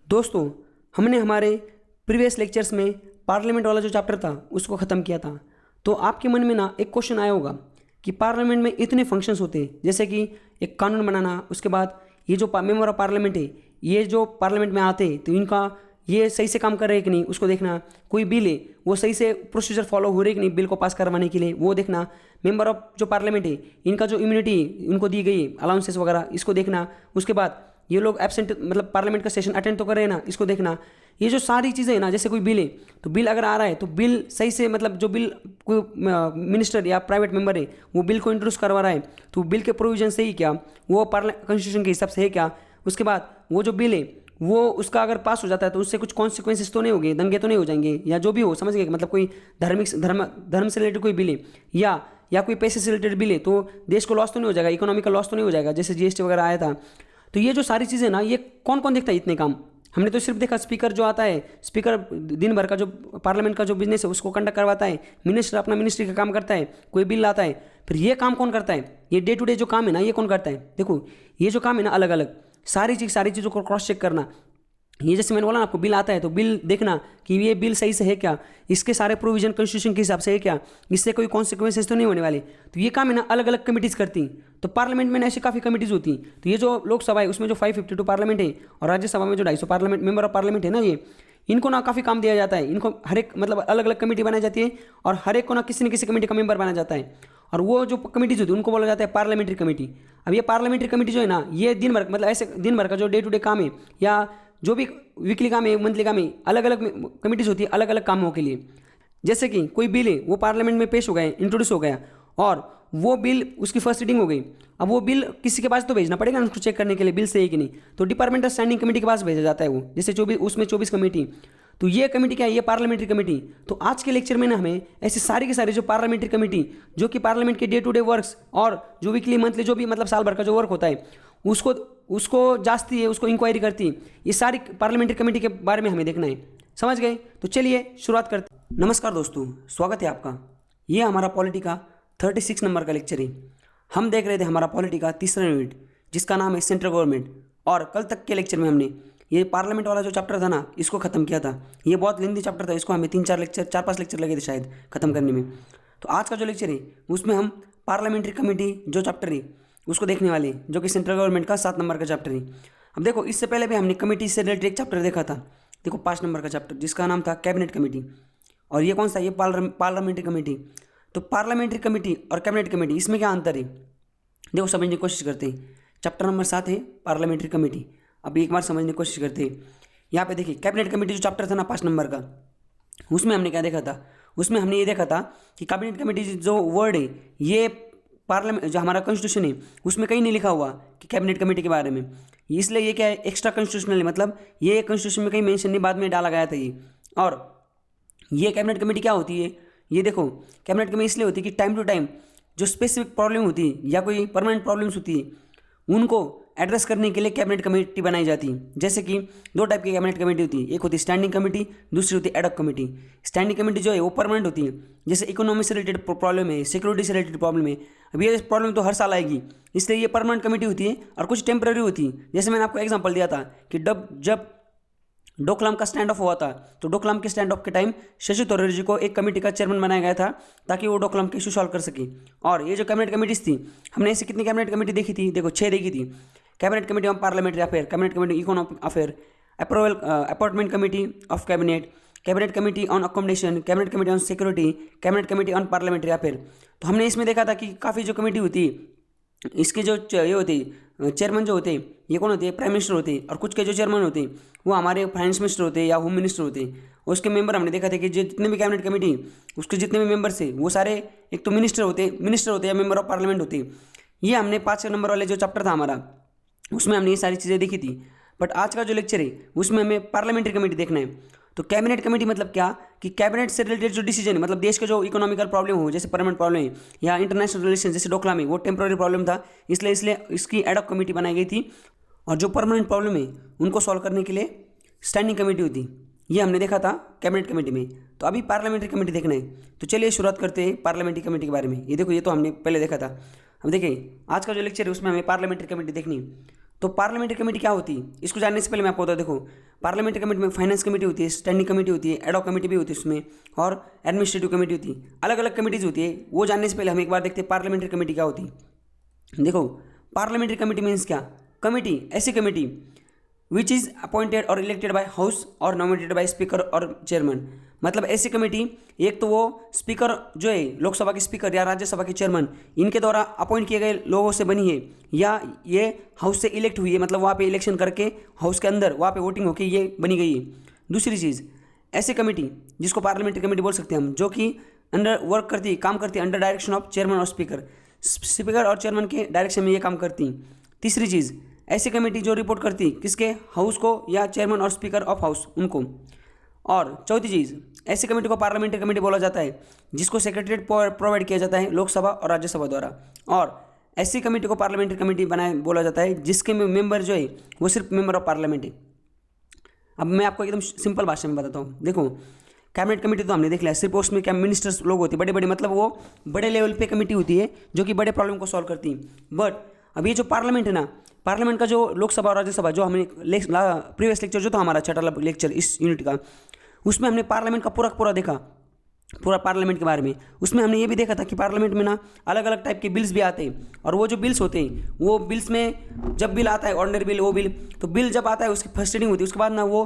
दोस्तों, हमने हमारे प्रीवियस लेक्चर्स में पार्लियामेंट वाला जो चैप्टर था उसको ख़त्म किया था। तो आपके मन में ना एक क्वेश्चन आया होगा कि पार्लियामेंट में इतने फंक्शंस होते हैं, जैसे कि एक कानून बनाना, उसके बाद ये जो मेंबर ऑफ पार्लियामेंट है, ये जो पार्लियामेंट में आते हैं तो इनका ये सही से काम कर रहे हैं कि नहीं उसको देखना, कोई बिल है वो सही से प्रोसीजर फॉलो हो रही है कि नहीं बिल को पास करवाने के लिए वो देखना, मेंबर ऑफ जो पार्लियामेंट है इनका जो इम्यूनिटी इनको दी गई है अलाउंसेस वगैरह इसको देखना, उसके बाद ये लोग एब्सेंट मतलब पार्लियामेंट का सेशन अटेंड तो कर रहे हैं ना इसको देखना। ये जो सारी चीज़ें हैं ना, जैसे कोई बिल है तो बिल अगर आ रहा है तो बिल सही से मतलब जो बिल कोई मिनिस्टर या प्राइवेट मेंबर है वो बिल को इंट्रोड्यूस करवा रहा है तो बिल के प्रोविजन सही क्या, वो कॉन्स्टिट्यूशन के हिसाब से है क्या, उसके बाद वो जो बिल है वो उसका अगर पास हो जाता है तो उससे कुछ कॉन्सिक्वेंसेस तो नहीं होंगे, दंगे तो नहीं हो जाएंगे, या जो भी हो समझ गए, मतलब कोई धर्म से रिलेटेड कोई बिल है या कोई पैसे से रिलेटेड बिल है तो देश को लॉस तो नहीं हो जाएगा, इकोनॉमिकल लॉस तो नहीं हो जाएगा, जैसे जीएसटी वगैरह आया था। तो ये जो सारी चीज़ें ना, ये कौन कौन देखता है इतने काम? हमने तो सिर्फ देखा स्पीकर जो आता है, स्पीकर दिन भर का जो पार्लियामेंट का जो बिजनेस है उसको कंडक्ट करवाता है, मिनिस्टर अपना मिनिस्ट्री का काम करता है, कोई बिल लाता है। फिर ये काम कौन करता है? ये डे टू डे जो काम है ना ये कौन करता है? देखो ये जो काम है ना अलग अलग सारी चीज़ों को क्रॉस चेक करना। ये जैसे मैंने बोला ना आपको बिल आता है तो बिल देखना कि ये बिल सही से है क्या, इसके सारे प्रोविजन कॉन्स्टिट्यूशन के हिसाब से है क्या, इससे कोई कॉन्सिक्वेंसेस तो नहीं होने वाले। तो ये काम है ना अलग अलग कमिटीज़ करती हैं। तो पार्लियामेंट में ऐसी काफ़ी कमिटीज़ होती हैं। तो ये जो लोकसभा है उसमें जो 552 पार्लियामेंट है और राज्यसभा में जो 250 पार्लियामेंट मेंबर ऑफ पार्लियामेंट है ना, ये इनको ना काफ़ी काम दिया जाता है। इनको हर एक मतलब अलग अलग कमेटी बनाई जाती है और हर एक को ना किसी न किसी कमेटी का मेंबर बनाया जाता है। और वो जो कमेटीज होती है उनको बोला जाता है पार्लियामेंट्री कमेटी। अब ये पार्लियामेंट्री कमेटी जो है ना, ये दिन भर मतलब ऐसे दिन भर का जो डे टू डे काम है या जो भी वीकली काम है मंथली काम है, अलग अलग कमिटीज़ होती है अलग अलग कामों के लिए। जैसे कि कोई बिल है वो पार्लियामेंट में पेश हो गया, इंट्रोड्यूस हो गया और वो बिल उसकी फर्स्ट रीडिंग हो गई। अब वो बिल किसी के पास तो भेजना पड़ेगा ना उसको चेक करने के लिए बिल सही है कि नहीं, तो डिपार्टमेंटल स्टैंडिंग कमेटी के पास भेजा जाता है वो, जैसे 24 कमेटी। तो ये कमेटी क्या है? ये पार्लियामेंट्री कमेटी। तो आज के लेक्चर में ना हमें ऐसी सारी की सारी जो पार्लियामेंट्री कमेटी जो कि पार्लियामेंट के डे टू डे वर्क्स और जो वीकली मंथली जो भी मतलब साल भर का जो वर्क होता है उसको जांचती है, उसको इंक्वायरी करती है। ये सारी पार्लियामेंट्री कमेटी के बारे में हमें देखना है। समझ गए? तो चलिए शुरुआत करते हैं। नमस्कार दोस्तों, स्वागत है आपका। ये हमारा पॉलिटी का 36 नंबर का लेक्चर है। हम देख रहे थे हमारा पॉलिटी का तीसरा यूनिट जिसका नाम है सेंट्रल गवर्नमेंट। और कल तक के लेक्चर में हमने ये पार्लियामेंट वाला जो चैप्टर था ना इसको खत्म किया था। ये बहुत लेंथी चैप्टर था, इसको हमें 4-5 लेक्चर लगे थे शायद खत्म करने में। तो आज का जो लेक्चर है उसमें हम पार्लियामेंट्री कमेटी जो चैप्टर है उसको देखने वाले हैं, जो कि सेंट्रल गवर्नमेंट का 7 नंबर का चैप्टर है। अब देखो इससे पहले भी हमने कमेटी से रिलेटेड एक चैप्टर देखा था, देखो 5 नंबर का चैप्टर जिसका नाम था कैबिनेट कमेटी। और ये कौन सा? ये पार्लियामेंट्री कमेटी। तो पार्लियामेंट्री कमेटी और कैबिनेट कमेटी इसमें क्या अंतर है देखो समझने की कोशिश करते हैं। चैप्टर नंबर 7 है पार्लियामेंट्री कमेटी। अब एक बार समझने की कोशिश करते हैं। यहाँ पे देखिए कैबिनेट कमेटी जो चैप्टर था ना 5 नंबर का, उसमें हमने क्या देखा था? उसमें हमने ये देखा था कि कैबिनेट कमेटी जो वर्ड है ये पार्लियामेंट जो हमारा कॉन्स्टिट्यूशन है उसमें कहीं नहीं लिखा हुआ कि कैबिनेट कमेटी के बारे में, इसलिए ये क्या है एक्स्ट्रा कॉन्स्टिट्यूशनल है, मतलब ये कॉन्स्टिट्यूशन में कहीं मेंशन नहीं, बाद में डाला गया था ये। और ये कैबिनेट कमेटी क्या होती है? ये देखो कैबिनेट कमेटी इसलिए होती है कि टाइम टू टाइम जो स्पेसिफिक प्रॉब्लम होती है या कोई परमानेंट प्रॉब्लम्स होती है उनको एड्रेस करने के लिए कैबिनेट कमेटी बनाई जाती है। जैसे कि 2 टाइप की कैबिनेट कमेटी होती है, एक होती है स्टैंडिंग कमेटी, दूसरी होती है एडहॉक कमेटी। स्टैंडिंग कमेटी जो है वो परमानेंट होती है, जैसे इकोनॉमी से रिलेटेड प्रॉब्लम है, सिक्योरिटी से रिलेटेड प्रॉब्लम है। अब ये प्रॉब्लम तो हर साल आएगी, इसलिए ये परमानेंट कमेटी होती है। और कुछ टेम्पररी होती है, जैसे मैंने आपको एग्जाम्पल दिया था कि जब डोकलाम का स्टैंड ऑफ हुआ था तो डोकलाम के स्टैंड ऑफ के टाइम शशि थरूर जी को एक कमेटी का चेयरमैन बनाया गया था ताकि वो डोकलाम के इशू सॉल्व कर सके। और ये जो कैबिनेट कमेटीज थी हमने ऐसी कितनी कैबिनेट कमेटी देखी थी? देखो 6 देखी थी। Cabinet committee on parliamentary affair, cabinet committee economic affair, approval appointment committee of cabinet, cabinet committee on accommodation, cabinet committee on security, cabinet committee on parliamentary affair. तो हमने इसमें देखा था कि काफ़ी जो कमेटी होती है इसके जो ये होती चेयरमैन जो होते हैं ये कौन होते हैं? प्राइम मिनिस्टर होते हैं। और कुछ के जो चेयरमैन होते हैं वो हमारे फाइनेंस मिनिस्टर होते हैं या होम मिनिस्टर होते हैं। उसके मेंबर हमने देखा था कि जितने भी कैबिनेट कमेटी उसके जितने भी मेंबर्स हैं वो सारे एक तो मिनिस्टर होते हैं या मेंबर ऑफ पार्लियामेंट होते हैं। ये हमने 5 नंबर वाले जो चैप्टर था हमारा उसमें हमने ये सारी चीज़ें देखी थी। बट आज का जो लेक्चर है उसमें हमें पार्लियामेंट्री कमेटी देखना है। तो कैबिनेट कमेटी मतलब क्या कि कैबिनेट से रिलेटेड जो डिसीजन है, मतलब देश के जो इकोनॉमिकल प्रॉब्लम हो, जैसे परमानेंट प्रॉब्लम है या इंटरनेशनल रिलेशन जैसे डोकलाम है वो टेम्प्रोरी प्रॉब्लम था, इसलिए इसकी एडहॉक कमेटी बनाई गई थी। और जो परमानेंट प्रॉब्लम है उनको सॉल्व करने के लिए स्टैंडिंग कमेटी होती, ये हमने देखा था कैबिनेट कमेटी में। तो अभी पार्लियामेंट्री कमेटी देखना है। तो चलिए शुरुआत करते हैं पार्लियामेंट्री कमेटी के बारे में। ये देखो ये तो हमने पहले देखा था। अब देखिए आज का जो लेक्चर है उसमें हमें पार्लियामेंट्री कमेटी देखनी है। तो पार्लियामेंट्री कमेटी क्या होती है, इसको जानने से पहले मैं आपको बता, देखो पार्लियामेंट्री कमेटी में फाइनेंस कमेटी होती है, स्टैंडिंग कमेटी होती है, एडॉक कमेटी भी होती है उसमें, और एडमिनिस्ट्रेटिव कमेटी होती है, अलग अलग कमेटीज होती है। वो जानने से पहले हम एक बार देखते हैं पार्लियामेंट्री कमेटी क्या होती है। देखो पार्लियामेंट्री कमेटी मीन्स क्या, कमेटी ऐसी कमेटी विच इज़ अपॉइंटेड और इलेक्टेड बाय हाउस और नॉमिनेटेड बाय स्पीकर और चेयरमैन। मतलब ऐसी कमेटी, एक तो वो स्पीकर जो है लोकसभा के स्पीकर या राज्यसभा के चेयरमैन, इनके द्वारा अपॉइंट किए गए लोगों से बनी है, या ये हाउस से इलेक्ट हुई है, मतलब वहाँ पे इलेक्शन करके हाउस के अंदर वहाँ पे वोटिंग होकर ये बनी गई है। दूसरी चीज़, ऐसी कमेटी जिसको पार्लियामेंट्री कमेटी बोल सकते हैं हम, जो कि अंडर वर्क करती है, काम करती है अंडर डायरेक्शन ऑफ चेयरमैन और स्पीकर और चेयरमैन के डायरेक्शन में ये काम करती। तीसरी चीज़, ऐसी कमेटी जो रिपोर्ट करती किसके, हाउस को या चेयरमैन और स्पीकर ऑफ हाउस उनको। और चौथी चीज़, ऐसी कमेटी को पार्लियामेंट्री कमेटी बोला जाता है जिसको सेक्रेटरीट प्रोवाइड किया जाता है लोकसभा और राज्यसभा द्वारा। और ऐसी कमेटी को पार्लियामेंट्री कमेटी बनाए बोला जाता है जिसके मेंबर जो है वो सिर्फ मेंबर ऑफ पार्लियामेंट है। अब मैं आपको एकदम सिंपल भाषा में बताता हूँ। देखो कैबिनेट कमेटी तो हमने देख लिया, सिर्फ उसमें क्या मिनिस्टर्स लोग होते हैं बड़े बड़े, मतलब वो बड़े लेवल पे कमेटी होती है जो कि बड़े प्रॉब्लम को सॉल्व करती है। बट अब ये जो पार्लियामेंट है ना, पार्लियामेंट का जो लोकसभा और राज्यसभा, जो हमने प्रीवियस लेक्चर जो था हमारा छठा लेक्चर इस यूनिट का, उसमें हमने पार्लियामेंट का पूरा देखा, पूरा पार्लियामेंट के बारे में। उसमें हमने ये भी देखा था कि पार्लियामेंट में ना अलग अलग टाइप के बिल्स भी आते हैं, और वो जो बिल्स होते हैं, वो बिल्स में जब बिल आता है ऑर्डिनरी बिल, वो बिल, तो बिल जब आता है उसकी फर्स्ट रीडिंग होती है, उसके बाद ना वो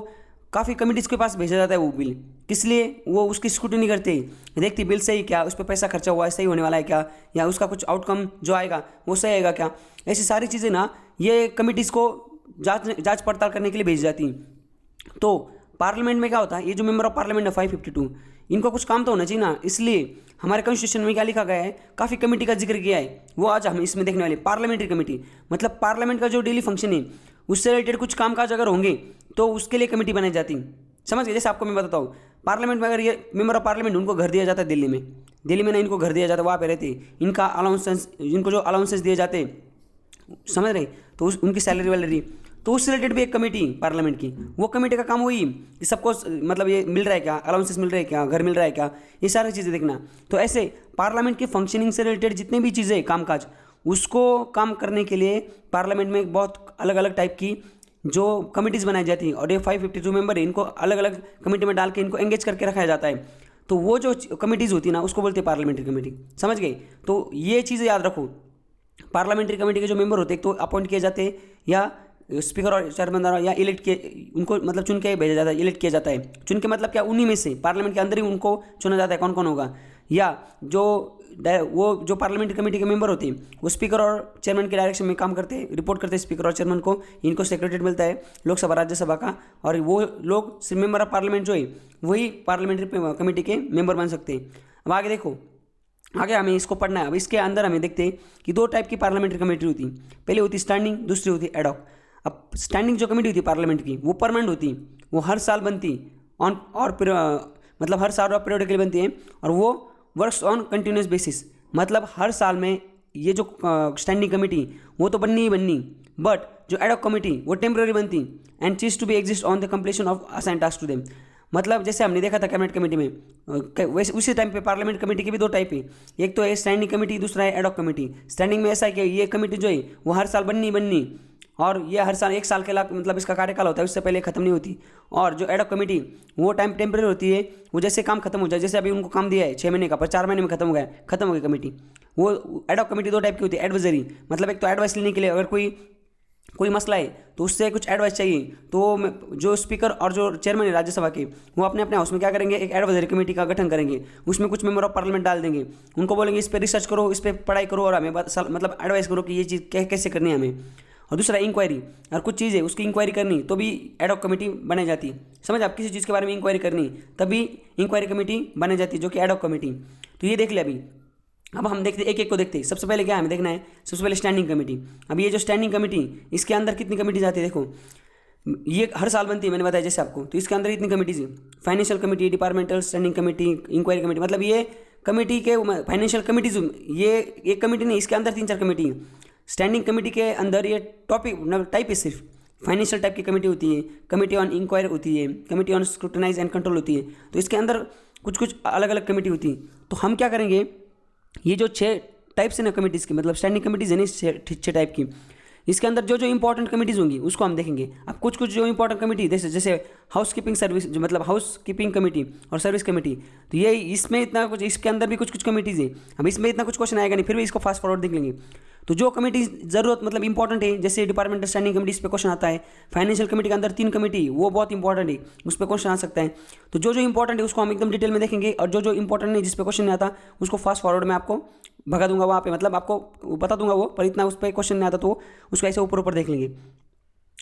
काफ़ी कमिटीज़ के पास भेजा जाता है वो बिल। किस लिए, वो उसकी स्क्रूटनी करते हैं, देखती बिल सही क्या, उस पर पैसा खर्चा हुआ है सही होने वाला है क्या, या उसका कुछ आउटकम जो आएगा वो सही आएगा क्या। ऐसी सारी चीज़ें ना ये कमिटीज़ को जांच पड़ताल करने के लिए भेजी जाती हैं। तो पार्लियामेंट में क्या होता है, ये जो मेंबर ऑफ पार्लियामेंट है 552, इनको कुछ काम तो होना चाहिए ना, इसलिए हमारे कॉन्स्टिट्यूशन में क्या लिखा गया है, काफ़ी कमेटी का जिक्र किया है, वो आज हम इसमें देखने वाले। पार्लियामेंट्री कमेटी मतलब पार्लियामेंट का जो डेली फंक्शन है उससे रिलेटेड कुछ कामकाज अगर होंगे तो उसके लिए कमेटी बनाई जाती। समझ गए, जैसे आपको मैं बताता हूँ, पार्लियामेंट में अगर ये मेंबर ऑफ पार्लियामेंट उनको घर दिया जाता है दिल्ली में ना इनको घर दिया जाता है, वहाँ पे रहते, इनका अलाउंसेंस, इनको जो अलाउंसेस दिए जाते, समझ रहे, तो उनकी सैलरी वैलरी, तो उससे रिलेटेड भी एक कमेटी पार्लियामेंट की, वो कमेटी का काम वही कि सबको मतलब ये मिल रहा है क्या, अलाउंसेस मिल रहे हैं क्या, घर मिल रहा है क्या, ये सारी चीज़ें देखना। तो ऐसे पार्लियामेंट की फंक्शनिंग से रिलेटेड जितने भी चीज़ें कामकाज, उसको काम करने के लिए पार्लियामेंट में बहुत अलग अलग टाइप की जो कमिटीज़ बनाई जाती हैं, और ये 552 मेंबर है, इनको अलग अलग कमेटी में डाल के इनको एंगेज करके रखा जाता है। तो वो जो कमिटीज़ होती है ना उसको बोलते हैं पार्लियामेंट्री कमेटी। समझ गए, तो ये चीज़ें याद रखो। पार्लियामेंट्री कमेटी के जो मेंबर होते हैं तो अपॉइंट किए जाते हैं या स्पीकर और चेयरमैन द्वारा, या इलेक्ट किए, उनको मतलब चुन के भेजा जाता है, इलेक्ट किया जाता है। चुन के मतलब क्या, उन्हीं में से पार्लियामेंट के अंदर ही उनको चुना जाता है कौन कौन होगा, या जो पार्लियामेंट्री कमेटी के मेंबर होते हैं वो स्पीकर और चेयरमैन के डायरेक्शन में काम करते हैं, रिपोर्ट करते हैं स्पीकर और चेयरमैन को, इनको सेक्रेटरीट मिलता है लोकसभा राज्यसभा का, और वो लोग सिर्फ मेंबर ऑफ पार्लियामेंट जो है वही पार्लियामेंट्री कमेटी के मेंबर बन सकते हैं। अब आगे देखो, आगे हमें इसको पढ़ना है। अब इसके अंदर हमें देखते हैं कि दो टाइप की पार्लियामेंट्री कमेटी होती है, पहले होती स्टैंडिंग, दूसरी होती एडॉक। अब स्टैंडिंग जो कमेटी होती है पार्लियामेंट की वो परमानेंट होती, वो हर साल बनती मतलब हर साल और पीरियडिकली बनती है, और वो वर्क्स ऑन कंटिन्यूस बेसिस, मतलब हर साल में ये जो स्टैंडिंग कमेटी वो तो बननी ही बननी, बट जो एडॉक कमेटी वो टेम्पररी बनती and cease to be exist on the completion of assign task to them. मतलब जैसे हमने देखा था कैबिनेट कमेटी में, वैसे उसी टाइम पे पार्लियामेंट कमेटी की भी दो टाइप है, एक तो है स्टैंडिंग कमेटी, दूसरा है एडॉक कमेटी। स्टैंडिंग में ऐसा है कि ये कमेटी जो है वो हर साल बननी, और ये हर साल 1 साल के मतलब इसका कार्यकाल होता है, उससे पहले खत्म नहीं होती। और जो एडॉक कमेटी वो टाइम टेम्पररी होती है, वो जैसे काम खत्म हो जाए, जैसे अभी उनको काम दिया है 6 महीने का, पर 4 महीने में खत्म हो गई कमेटी। वो एडॉक कमेटी दो टाइप की होती है, एडवाइजरी, मतलब एक तो एडवाइस लेने के लिए, अगर कोई मसला है तो उससे कुछ एडवाइस चाहिए, तो जो स्पीकर और जो चेयरमैन है राज्यसभा के, वो अपने अपने हाउस में क्या करेंगे, एक एडवाइजरी कमेटी का गठन करेंगे, उसमें कुछ मेंबर ऑफ पार्लियामेंट डाल देंगे, उनको बोलेंगे इस पर रिसर्च करो, इस पर पढ़ाई करो, और हमें मतलब एडवाइस करो कि ये चीज़ कैसे करनी है हमें। और दूसरा इंक्वायरी, और कुछ चीज़ है उसकी इंक्वायरी करनी तो भी एडॉक कमेटी बनाई जाती है। समझ, आप किसी चीज़ के बारे में इंक्वायरी करनी तभी इंक्वायरी कमेटी बनाई जाती है, जो कि एडॉक कमेटी। तो ये देख ले अभी। अब हम देखते एक एक को देखते हैं। सबसे पहले क्या हमें देखना है, सबसे पहले स्टैंडिंग कमेटी। अब ये जो स्टैंडिंग कमेटी, इसके अंदर कितनी कमेटी जाती है, देखो ये हर साल बनती है, मैंने बताया जैसे आपको। तो इसके अंदर इतनी कमेटीज है, financial committee, departmental standing committee, inquiry committee, मतलब ये कमेटी के फाइनेंशियल कमेटीज, ये एक कमेटी नहीं, इसके अंदर 3-4 कमेटी है। स्टैंडिंग कमेटी के अंदर ये टाइप है, सिर्फ फाइनेंशियल टाइप की कमेटी होती है, कमेटी ऑन इंक्वायरी होती है, committee on scrutinise and control होती है। तो इसके अंदर कुछ अलग अलग कमेटी होती है। तो हम क्या करेंगे, ये जो 6 टाइप्स है ना कमेटीज़ की, मतलब स्टैंडिंग कमेटीज़ है ना 6 टाइप की, इसके अंदर जो जो इंपॉर्टेंट कमिटीज़ होंगी उसको हम देखेंगे। अब कुछ कुछ जो इंपॉर्टेंट कमिटी जैसे हाउस कीपिंग सर्विस, जो मतलब हाउस कीपिंग कमेटी और सर्विस कमेटी, तो ये इसमें इतना कुछ, इसके अंदर भी कुछ कुछ कमिटीज़ हैं। अब इसमें इतना कुछ क्वेश्चन आएगा नहीं, फिर भी इसको फास्ट फॉरवर्ड देख लेंगे। तो जो कमेटी ज़रूरत मतलब इंपॉर्टेंट है, जैसे डिपार्टमेंटल स्टैंडिंग कमेटी, इस पर क्वेश्चन आता है। फाइनेंशियल कमेटी के अंदर 3 कमेटी, वो बहुत इंपॉर्टेंट है, उस पर क्वेश्चन आ सकता है। तो जो जो इंपॉर्टेंट है उसको हम एकदम डिटेल में देखेंगे, और जो जो इंपॉर्टेंट नहीं, जिस पे क्वेश्चन नहीं आता, उसको फास्ट फॉरवर्ड में आपको भगा दूंगा वहाँ पे, मतलब आपको बता दूंगा वो, पर इतना उस पर क्वेश्चन नहीं आता तो उसको ऐसे ऊपर ऊपर देख लेंगे।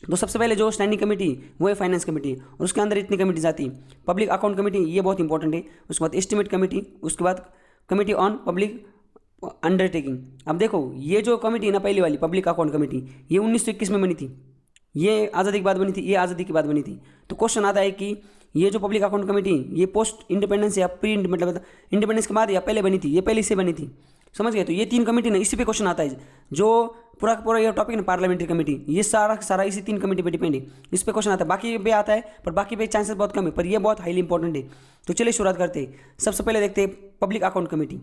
तो सबसे पहले जो स्टैंडिंग कमेटी वो है फाइनेंस कमेटी, और उसके अंदर इतनी कमेटीज आती हैं। पब्लिक अकाउंट कमेटी, ये बहुत इंपॉर्टेंट है। उसके बाद एस्टिमेट कमेटी, उसके बाद कमेटी ऑन पब्लिक अंडरटेकिंग। अब देखो ये जो कमेटी है ना, पहली वाली पब्लिक अकाउंट कमेटी, ये 1921 में बनी थी, ये आज़ादी के बाद बनी थी, ये आज़ादी के बाद बनी थी। तो क्वेश्चन आता है कि ये जो पब्लिक अकाउंट कमेटी, ये पोस्ट इंडिपेंडेंस या प्री मतलब इंडिपेंडेंस के बाद या पहले बनी थी, ये पहले से बनी थी, समझ गए। तो ये 3 कमेटी ना, इसी पे क्वेश्चन आता है। जो पूरा का पूरा ये टॉपिक ना पार्लियामेंट्री कमेटी, ये सारा सारा इसी 3 कमेटी पे डिपेंड है, इस पे क्वेश्चन आता है। बाकी पे आता है, पर बाकी पे चांसेस बहुत कम है, पर ये बहुत हाईली इंपॉर्टेंट है। तो चलिए शुरुआत करते हैं। सबसे पहले देखते हैं public account committee.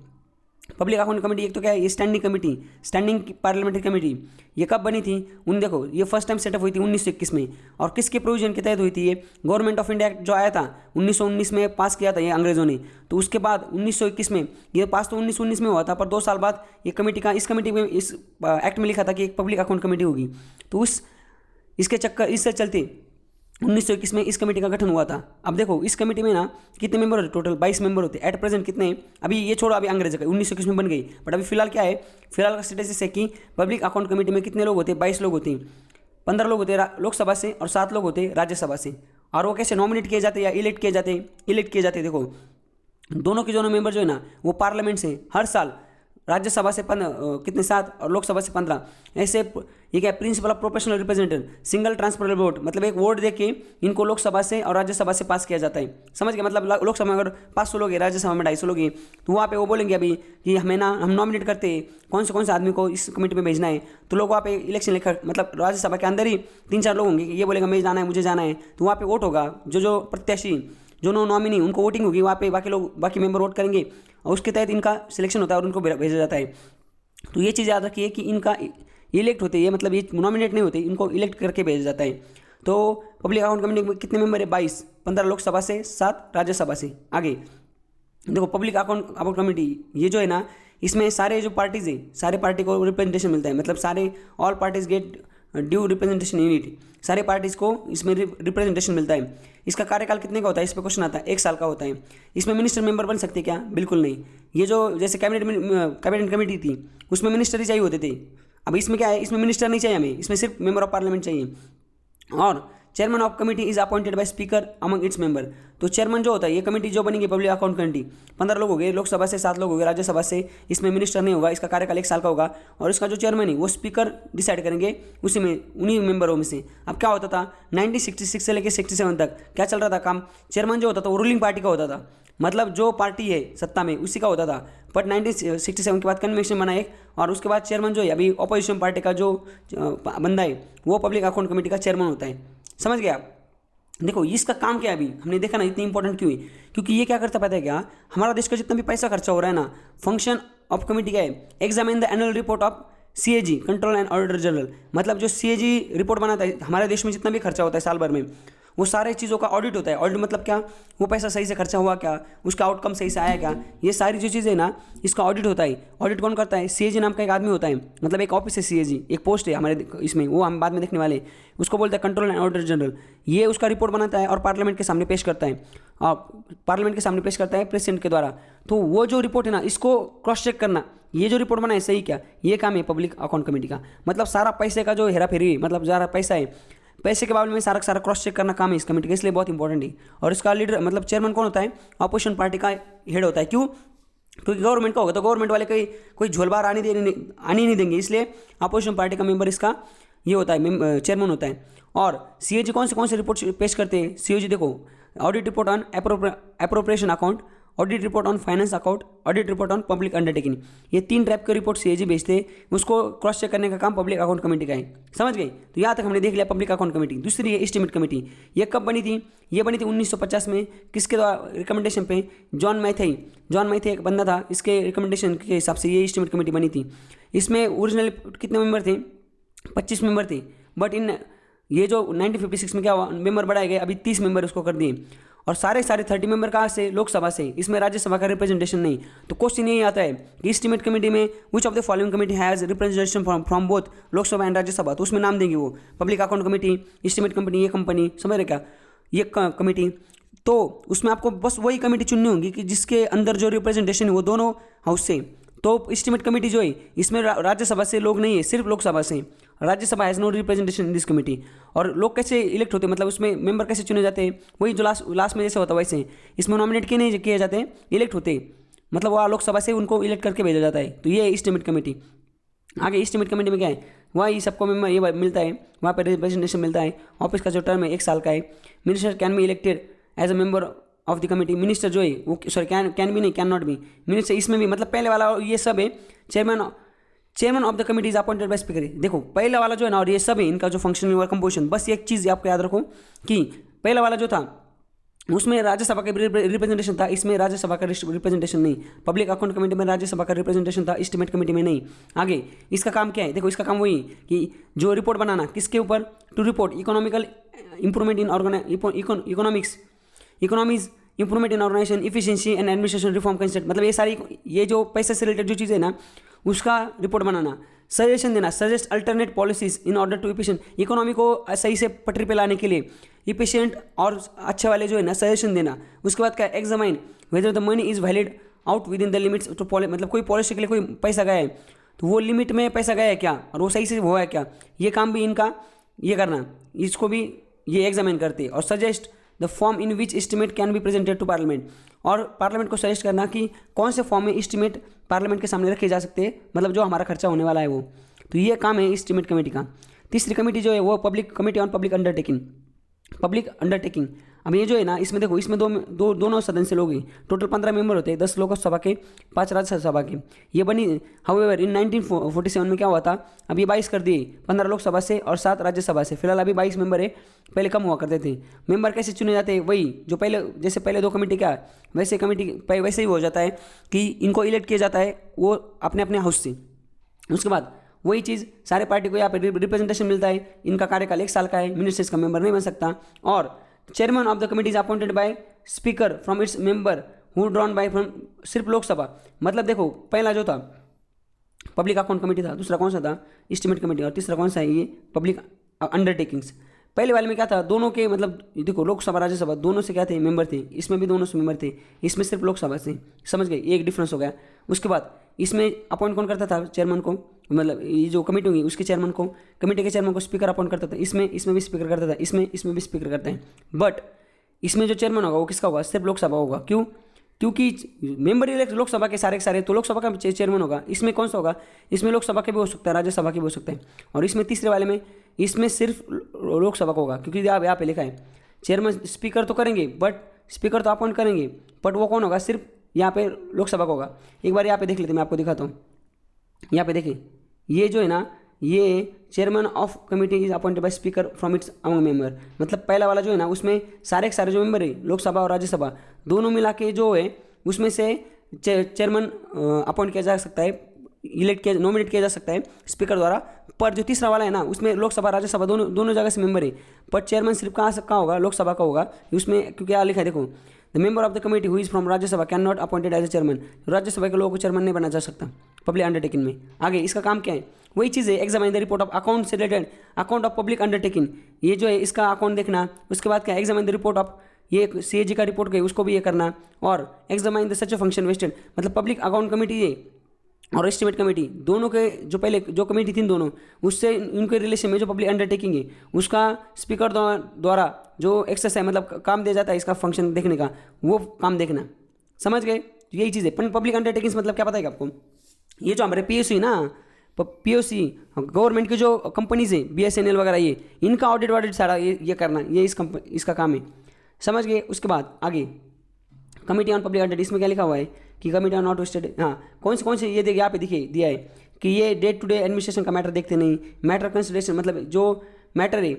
Public account committee एक तो क्या है, ये standing committee, standing parliamentary committee, ये कब बनी थी? देखो ये फर्स्ट टाइम सेटअप हुई थी 1921 में, और किसके प्रोविजन के तहत हुई थी? ये गवर्नमेंट ऑफ इंडिया एक्ट जो आया था 1919 में पास किया था ये अंग्रेजों ने। तो उसके बाद 1921 में ये पास तो 1919 में हुआ था, पर 2 साल बाद ये कमेटी का, इस कमेटी में, इस एक्ट में लिखा था कि एक पब्लिक अकाउंट कमेटी होगी। तो इससे चलते 1921 में इस कमेटी का गठन हुआ था। अब देखो इस कमेटी में ना कितने मेंबर होते? टोटल 22 मेंबर होते। एट प्रेजेंट कितने हैं? अभी ये छोड़ो, अभी अंग्रेज का 1921 में बन गई, बट अभी फिलहाल क्या है, फिलहाल का स्टेटस है कि पब्लिक अकाउंट कमेटी में कितने लोग होते हैं? 22 लोग होते हैं। 15 लोग होते हैं लोकसभा से और 7 लोग होते हैं राज्यसभा से। और वो कैसे नॉमिनेट किए जाते हैं या इलेक्ट किए जाते हैं? इलेक्ट किए जाते हैं। देखो दोनों के दोनों मेंबर जो है ना, वो पार्लियामेंट से हर साल, राज्यसभा से कितने 7 और लोकसभा से 15, ऐसे ये क्या principle of proportional representation, single transferable vote, मतलब एक वोट देके इनको लोकसभा से और राज्यसभा से पास किया जाता है। समझ गए? मतलब लोकसभा में अगर 500 लोग हैं, राज्यसभा में 250 लोग हैं, तो वहाँ पे वो बोलेंगे अभी कि हम नॉमिनेट करते हैं कौन से आदमी को इस कमेटी में भेजना है। तो लोग वहाँ पे इलेक्शन लेकर, मतलब राज्यसभा के अंदर ही 3-4 लोग होंगे कि ये बोलेगा मैं जाना है, मुझे जाना है, तो वहाँ पे वोट होगा। जो प्रत्याशी, जो नॉमिनी, उनको वोटिंग होगी वहाँ पे, बाकी मेंबर वोट करेंगे और उसके तहत इनका सिलेक्शन होता है और उनको भेजा जाता है। तो ये चीज़ याद रखिए कि इनका इलेक्ट होते हैं, मतलब ये नॉमिनेट नहीं होते, इनको इलेक्ट करके भेजा जाता है। तो पब्लिक अकाउंट कमेटी में कितने मेंबर है? 22, 15 लोकसभा से, 7 राज्यसभा से। आगे देखो पब्लिक अकाउंट कमेटी ये जो है ना, इसमें सारे जो पार्टीज़ है, सारे पार्टी को रिप्रेजेंटेशन मिलता है, मतलब सारे all parties get due representation unit, सारे पार्टीज़ को इसमें रिप्रेजेंटेशन मिलता है। इसका कार्यकाल कितने का होता है? इस पर क्वेश्चन आता है। 1 साल का होता है। इसमें मिनिस्टर मेंबर बन सकते हैं क्या? बिल्कुल नहीं। ये जो जैसे कैबिनेट कमेटी थी, उसमें मिनिस्टर ही चाहिए होते थे। अब इसमें क्या है, इसमें मिनिस्टर नहीं चाहिए हमें, इसमें सिर्फ मेंबर ऑफ पार्लियामेंट चाहिए। और chairman of committee is appointed by speaker among its member. तो चेयरमैन जो होता है, ये कमेटी जो बनेगी पब्लिक अकाउंट कमेटी, 15 लोग हो गए, लोकसभा से 7 लोग हो गए, राज्यसभा से, इसमें मिनिस्टर नहीं होगा, इसका कार्यकाल 1 साल का होगा। और इसका जो चेयरमैन है वो स्पीकर डिसाइड करेंगे, उसी में उन्हीं मेंबरों में से। अब क्या होता था 1966 से लेकर 67 तक क्या चल रहा था काम? चेयरमैन जो होता था वो रूलिंग पार्टी का होता था, मतलब जो पार्टी है सत्ता में उसी का होता था। बट 1967 के बाद कन्वेंशन बना एक, और उसके बाद चेयरमैन जो है अभी अपोजिशन पार्टी का जो बंदा है वो पब्लिक अकाउंट कमेटी का चेयरमैन होता है। समझ गया? देखो इसका काम क्या है, अभी हमने देखा ना इतनी इंपॉर्टेंट क्यों है, क्योंकि ये क्या करता पता है क्या, हमारा देश का जितना भी पैसा खर्चा हो रहा है ना, फंक्शन ऑफ कमेटी क्या है? Examine the annual report of CAG, control and auditor general. मतलब जो CAG रिपोर्ट बनाता है, हमारे देश में जितना भी खर्चा होता है साल भर में, वो सारे चीज़ों का ऑडिट होता है। ऑडिट मतलब क्या? वो पैसा सही से खर्चा हुआ क्या, उसका आउटकम सही से आया क्या, ये सारी जो चीज़ें ना, इसका ऑडिट होता है। ऑडिट कौन करता है? CAG नाम का एक आदमी होता है, मतलब एक ऑफिस है CAG, एक पोस्ट है हमारे इसमें, वो हम बाद में देखने वाले। उसको बोलते हैं कंट्रोल एंड ऑडिटर जनरल। ये उसका रिपोर्ट बनाता है और पार्लियामेंट के सामने पेश करता है, और पार्लियामेंट के सामने पेश करता है प्रेसिडेंट के द्वारा। तो वो जो रिपोर्ट है ना, इसको क्रॉस चेक करना, ये जो रिपोर्ट बना है सही क्या, ये काम है पब्लिक अकाउंट कमेटी का। मतलब सारा पैसे का जो हेरा फेरी, मतलब सारा पैसा है, पैसे के बारे में सारा क्रॉस चेक करना काम है इस कमेटी का, इसलिए बहुत इंपॉर्टेंट है। और इसका लीडर, मतलब चेयरमैन कौन होता है? अपोजिशन पार्टी का हेड होता है। क्यों? क्योंकि गवर्नमेंट का होगा तो गवर्नमेंट वाले कोई झोलबार आने नहीं देंगे, इसलिए अपोजिशन पार्टी का मेंबर इसका ये होता है, चेयरमैन होता है। और CAG कौन से रिपोर्ट पेश करते हैं? CAG देखो, audit report on appropriation account, audit report on finance account, audit report on public undertaking. ये 3 टाइप के रिपोर्ट CAG भेजते हैं, उसको क्रॉस चेक करने का काम पब्लिक अकाउंट कमेटी का है। समझ गए? तो यहाँ तक हमने देख लिया पब्लिक अकाउंट कमेटी। दूसरी है एस्टीमेट कमेटी। ये कब बनी थी? ये बनी थी 1950 में। किसके द्वारा रिकमेंडेशन पे? जॉन मैथी एक बंदा था, इसके रिकमेंडेशन के हिसाब से ये एस्टीमेट कमेटी बनी थी। इसमें ओरिजिनल कितने मेंबर थे? 25 मेंबर थे, बट इन ये जो 1956 में क्या हुआ, मेंबर बढ़ाए गए, अभी 30 मेंबर उसको कर दिए। और सारे 30 मेंबर कहाँ से, लोकसभा से, इसमें राज्यसभा का रिप्रेजेंटेशन नहीं। तो क्वेश्चन यही आता है कि एस्टीमेट कमेटी में which of the following committee has representation from both Lok Sabha and Rajya Sabha, तो उसमें नाम देंगे वो, public account committee, estimate company, ये कंपनी, समझ रहे क्या, ये कमेटी। तो उसमें आपको बस वही कमेटी चुननी होगी कि जिसके अंदर जो रिप्रेजेंटेशन है वो दोनों हाउस से। तो एस्टीमेट कमेटी जो है इसमें राज्यसभा से लोग नहीं है, सिर्फ लोकसभा से। Rajya Sabha has no representation in this committee. और लोग कैसे इलेक्ट होते हैं, मतलब उसमें मेंबर कैसे चुने जाते हैं, वही जो लास्ट में जैसे होता है वैसे इसमें नॉमिनेट किए जाते हैं, इलेक्ट होते, मतलब वह लोकसभा से उनको इलेक्ट करके भेजा जाता है। तो ये है एस्टीमेट कमेटी। आगे एस्टीमेट कमेटी में क्या है, वहाँ ये सबको मेंबर ये मिलता है, वहाँ पर रिप्रेजेंटेशन मिलता है। ऑफिस का जो टर्म है 1 साल का है। Minister can be elected as a member of the committee. Minister जो है वो सॉरी कैन भी नहीं, कैन नॉट बी। मिनिस्टर इसमें भी मतलब पहले वाला ये सब है, chairman of the committee is appointed by speaker. देखो पहला वाला जो है ना और ये सब है इनका जो फंक्शन और कंपोजिशन। बस एक चीज़ आपको याद रखो कि पहला वाला जो था उसमें राज्यसभा का रिप्रेजेंटेशन था, इसमें राज्यसभा का रिप्रेजेंटेशन नहीं। पब्लिक अकाउंट कमेटी में राज्यसभा का रिप्रेजेंटेशन था, एस्टीमेट कमेटी में नहीं। आगे इसका काम क्या है, देखो इसका काम वही कि जो रिपोर्ट बनाना किसके ऊपर, to report economical improvement in economies improvement in organization efficiency and administration reform concept, मतलब ये सारी ये जो पैसे से रिलेटेड जो चीज़ें ना उसका रिपोर्ट बनाना। सजेशन देना, suggest alternate policies in order to efficient, economy को सही से पटरी पे लाने के लिए इफिशिएंट और अच्छे वाले जो है ना सजेशन देना। उसके बाद क्या, examine whether the money is valid out within the limits to मतलब कोई पॉलिसी के लिए कोई पैसा गया है तो वो लिमिट में पैसा गया है क्या और वो सही से हुआ है क्या, ये काम भी इनका ये करना, इसको भी ये एग्जामिन करते। और suggest the form in which estimate can be presented to parliament, और पार्लियामेंट को सजेस्ट करना कि कौन से फॉर्म में एस्टीमेट पार्लियामेंट के सामने रखे जा सकते हैं, मतलब जो हमारा खर्चा होने वाला है वो। तो ये काम है एस्टीमेट कमेटी का। तीसरी कमेटी जो है वो public committee on public undertaking. Public undertaking अब ये जो है ना इसमें देखो इसमें दोनों सदस्य लोग हैं, टोटल 15 मेंबर होते हैं, 10 लोकसभा के 5 राज्यसभा के। ये बनी हाउएवर इन 1947 में क्या हुआ था, अब ये 22 कर दिए, 15 लोकसभा से और 7 राज्यसभा से। फिलहाल अभी 22 मेंबर है, पहले कम हुआ करते थे। मेंबर कैसे चुने जाते हैं, वही जो पहले जैसे पहले 2 कमेटी क्या वैसे कमेटी वैसे ही हो जाता है कि इनको इलेक्ट किया जाता है वो अपने अपने हाउस से। उसके बाद वही चीज़ सारे पार्टी को यहाँ पर रिप्रेजेंटेशन मिलता है। इनका कार्यकाल 1 साल का है, मिनिस्टर्स का मेंबर नहीं बन सकता। और chairman of the committee is appointed by speaker from its member who drawn by from सिर्फ लोकसभा। मतलब देखो पहला जो था पब्लिक अकाउंट कमेटी था, दूसरा कौन सा था एस्टीमेट कमेटी, और तीसरा कौन सा है ये पब्लिक अंडरटेकिंग्स। पहले वाले में क्या था, दोनों के मतलब देखो लोकसभा राज्यसभा दोनों से क्या थे मेंबर थे, इसमें भी दोनों से मेंबर थे, इसमें सिर्फ लोकसभा से, समझ गए, एक डिफरेंस हो गया। उसके बाद इसमें अपॉइंट कौन करता था चेयरमैन को, मतलब ये जो कमेटी होगी उसके चेयरमैन को, कमेटी के चेयरमैन को स्पीकर अपॉइंट करता था। इसमें भी स्पीकर करता था, इसमें भी स्पीकर करते हैं। बट इसमें जो चेयरमैन होगा वो किसका होगा, सिर्फ लोकसभा होगा। क्यों, क्योंकि मेंबर इलेक्ट लोकसभा के सारे तो लोकसभा का चेयरमैन होगा। इसमें कौन सा होगा, इसमें लोकसभा के भी हो सकता है, राज्यसभा के भी हो सकते हैं। और इसमें तीसरे वाले में इसमें सिर्फ लोकसभा का होगा, क्योंकि आप यहाँ पे लिखा है चेयरमैन स्पीकर तो करेंगे, बट स्पीकर तो अपॉइंट करेंगे, बट वो कौन होगा, सिर्फ यहाँ पे लोकसभा का होगा। एक बार यहाँ पे देख लेते हैं, मैं आपको दिखाता हूँ। यहाँ पे देखिए ये जो है ना ये chairman of committee is appointed by speaker from its among member. मतलब पहला वाला जो है ना उसमें सारे के सारे जो मेंबर है लोकसभा और राज्यसभा दोनों मिला के जो है उसमें से चेयरमैन अपॉइंट किया जा सकता है, नॉमिनेट किया जा सकता है स्पीकर द्वारा। पर जो तीसरा वाला है ना उसमें लोकसभा राज्यसभा दोनों जगह से मेंबर है, पर चेयरमैन सिर्फ कहाँ होगा, लोकसभा का होगा। उसमें क्योंकि यहाँ लिखा है देखो, the member of the committee who is from Rajya Sabha can not appointed as a chairman. Rajya Sabha के लोगों को चेयरमैन नहीं बना जा सकता पब्लिक अंडरटेकिंग में। आगे इसका काम क्या है, वही चीज़ है examine the report of account से related account of public undertaking. ये जो है इसका अकाउंट देखना। उसके बाद क्या, एग्जामाइन द रिपोर्ट ऑफ ये सीएजी का रिपोर्ट गई उसको भी ये करना। और examine the such function vested, मतलब पब्लिक अकाउंट कमेटी ये और एस्टीमेट कमेटी दोनों के जो पहले जो कमेटी थी दोनों उससे उनके रिलेशन में जो पब्लिक अंडरटेकिंग है उसका स्पीकर द्वारा जो एक्सरसाइज मतलब काम दिया जाता है इसका फंक्शन देखने का, वो काम देखना। समझ गए, यही चीज़ है। पब्लिक अंडरटेकिंग्स मतलब क्या पता है आपको, ये जो हमारे पीओसी ना पीओसी गवर्नमेंट की जो कंपनीज है बीएसएनएल वगैरह ये इनका ऑडिट सारा ये करना, ये इसका काम है। समझ गए। उसके बाद आगे कमेटी ऑन पब्लिक अंडरटेकिंग, इसमें क्या लिखा हुआ है कि कमेटी ऑन नॉट वेस्टेड, हाँ कौन से ये देखिए यहाँ पे दिया है कि ये डे टू डे एडमिनिस्ट्रेशन का मैटर देखते नहीं। मैटर कंसिडरेशन मतलब जो मैटर है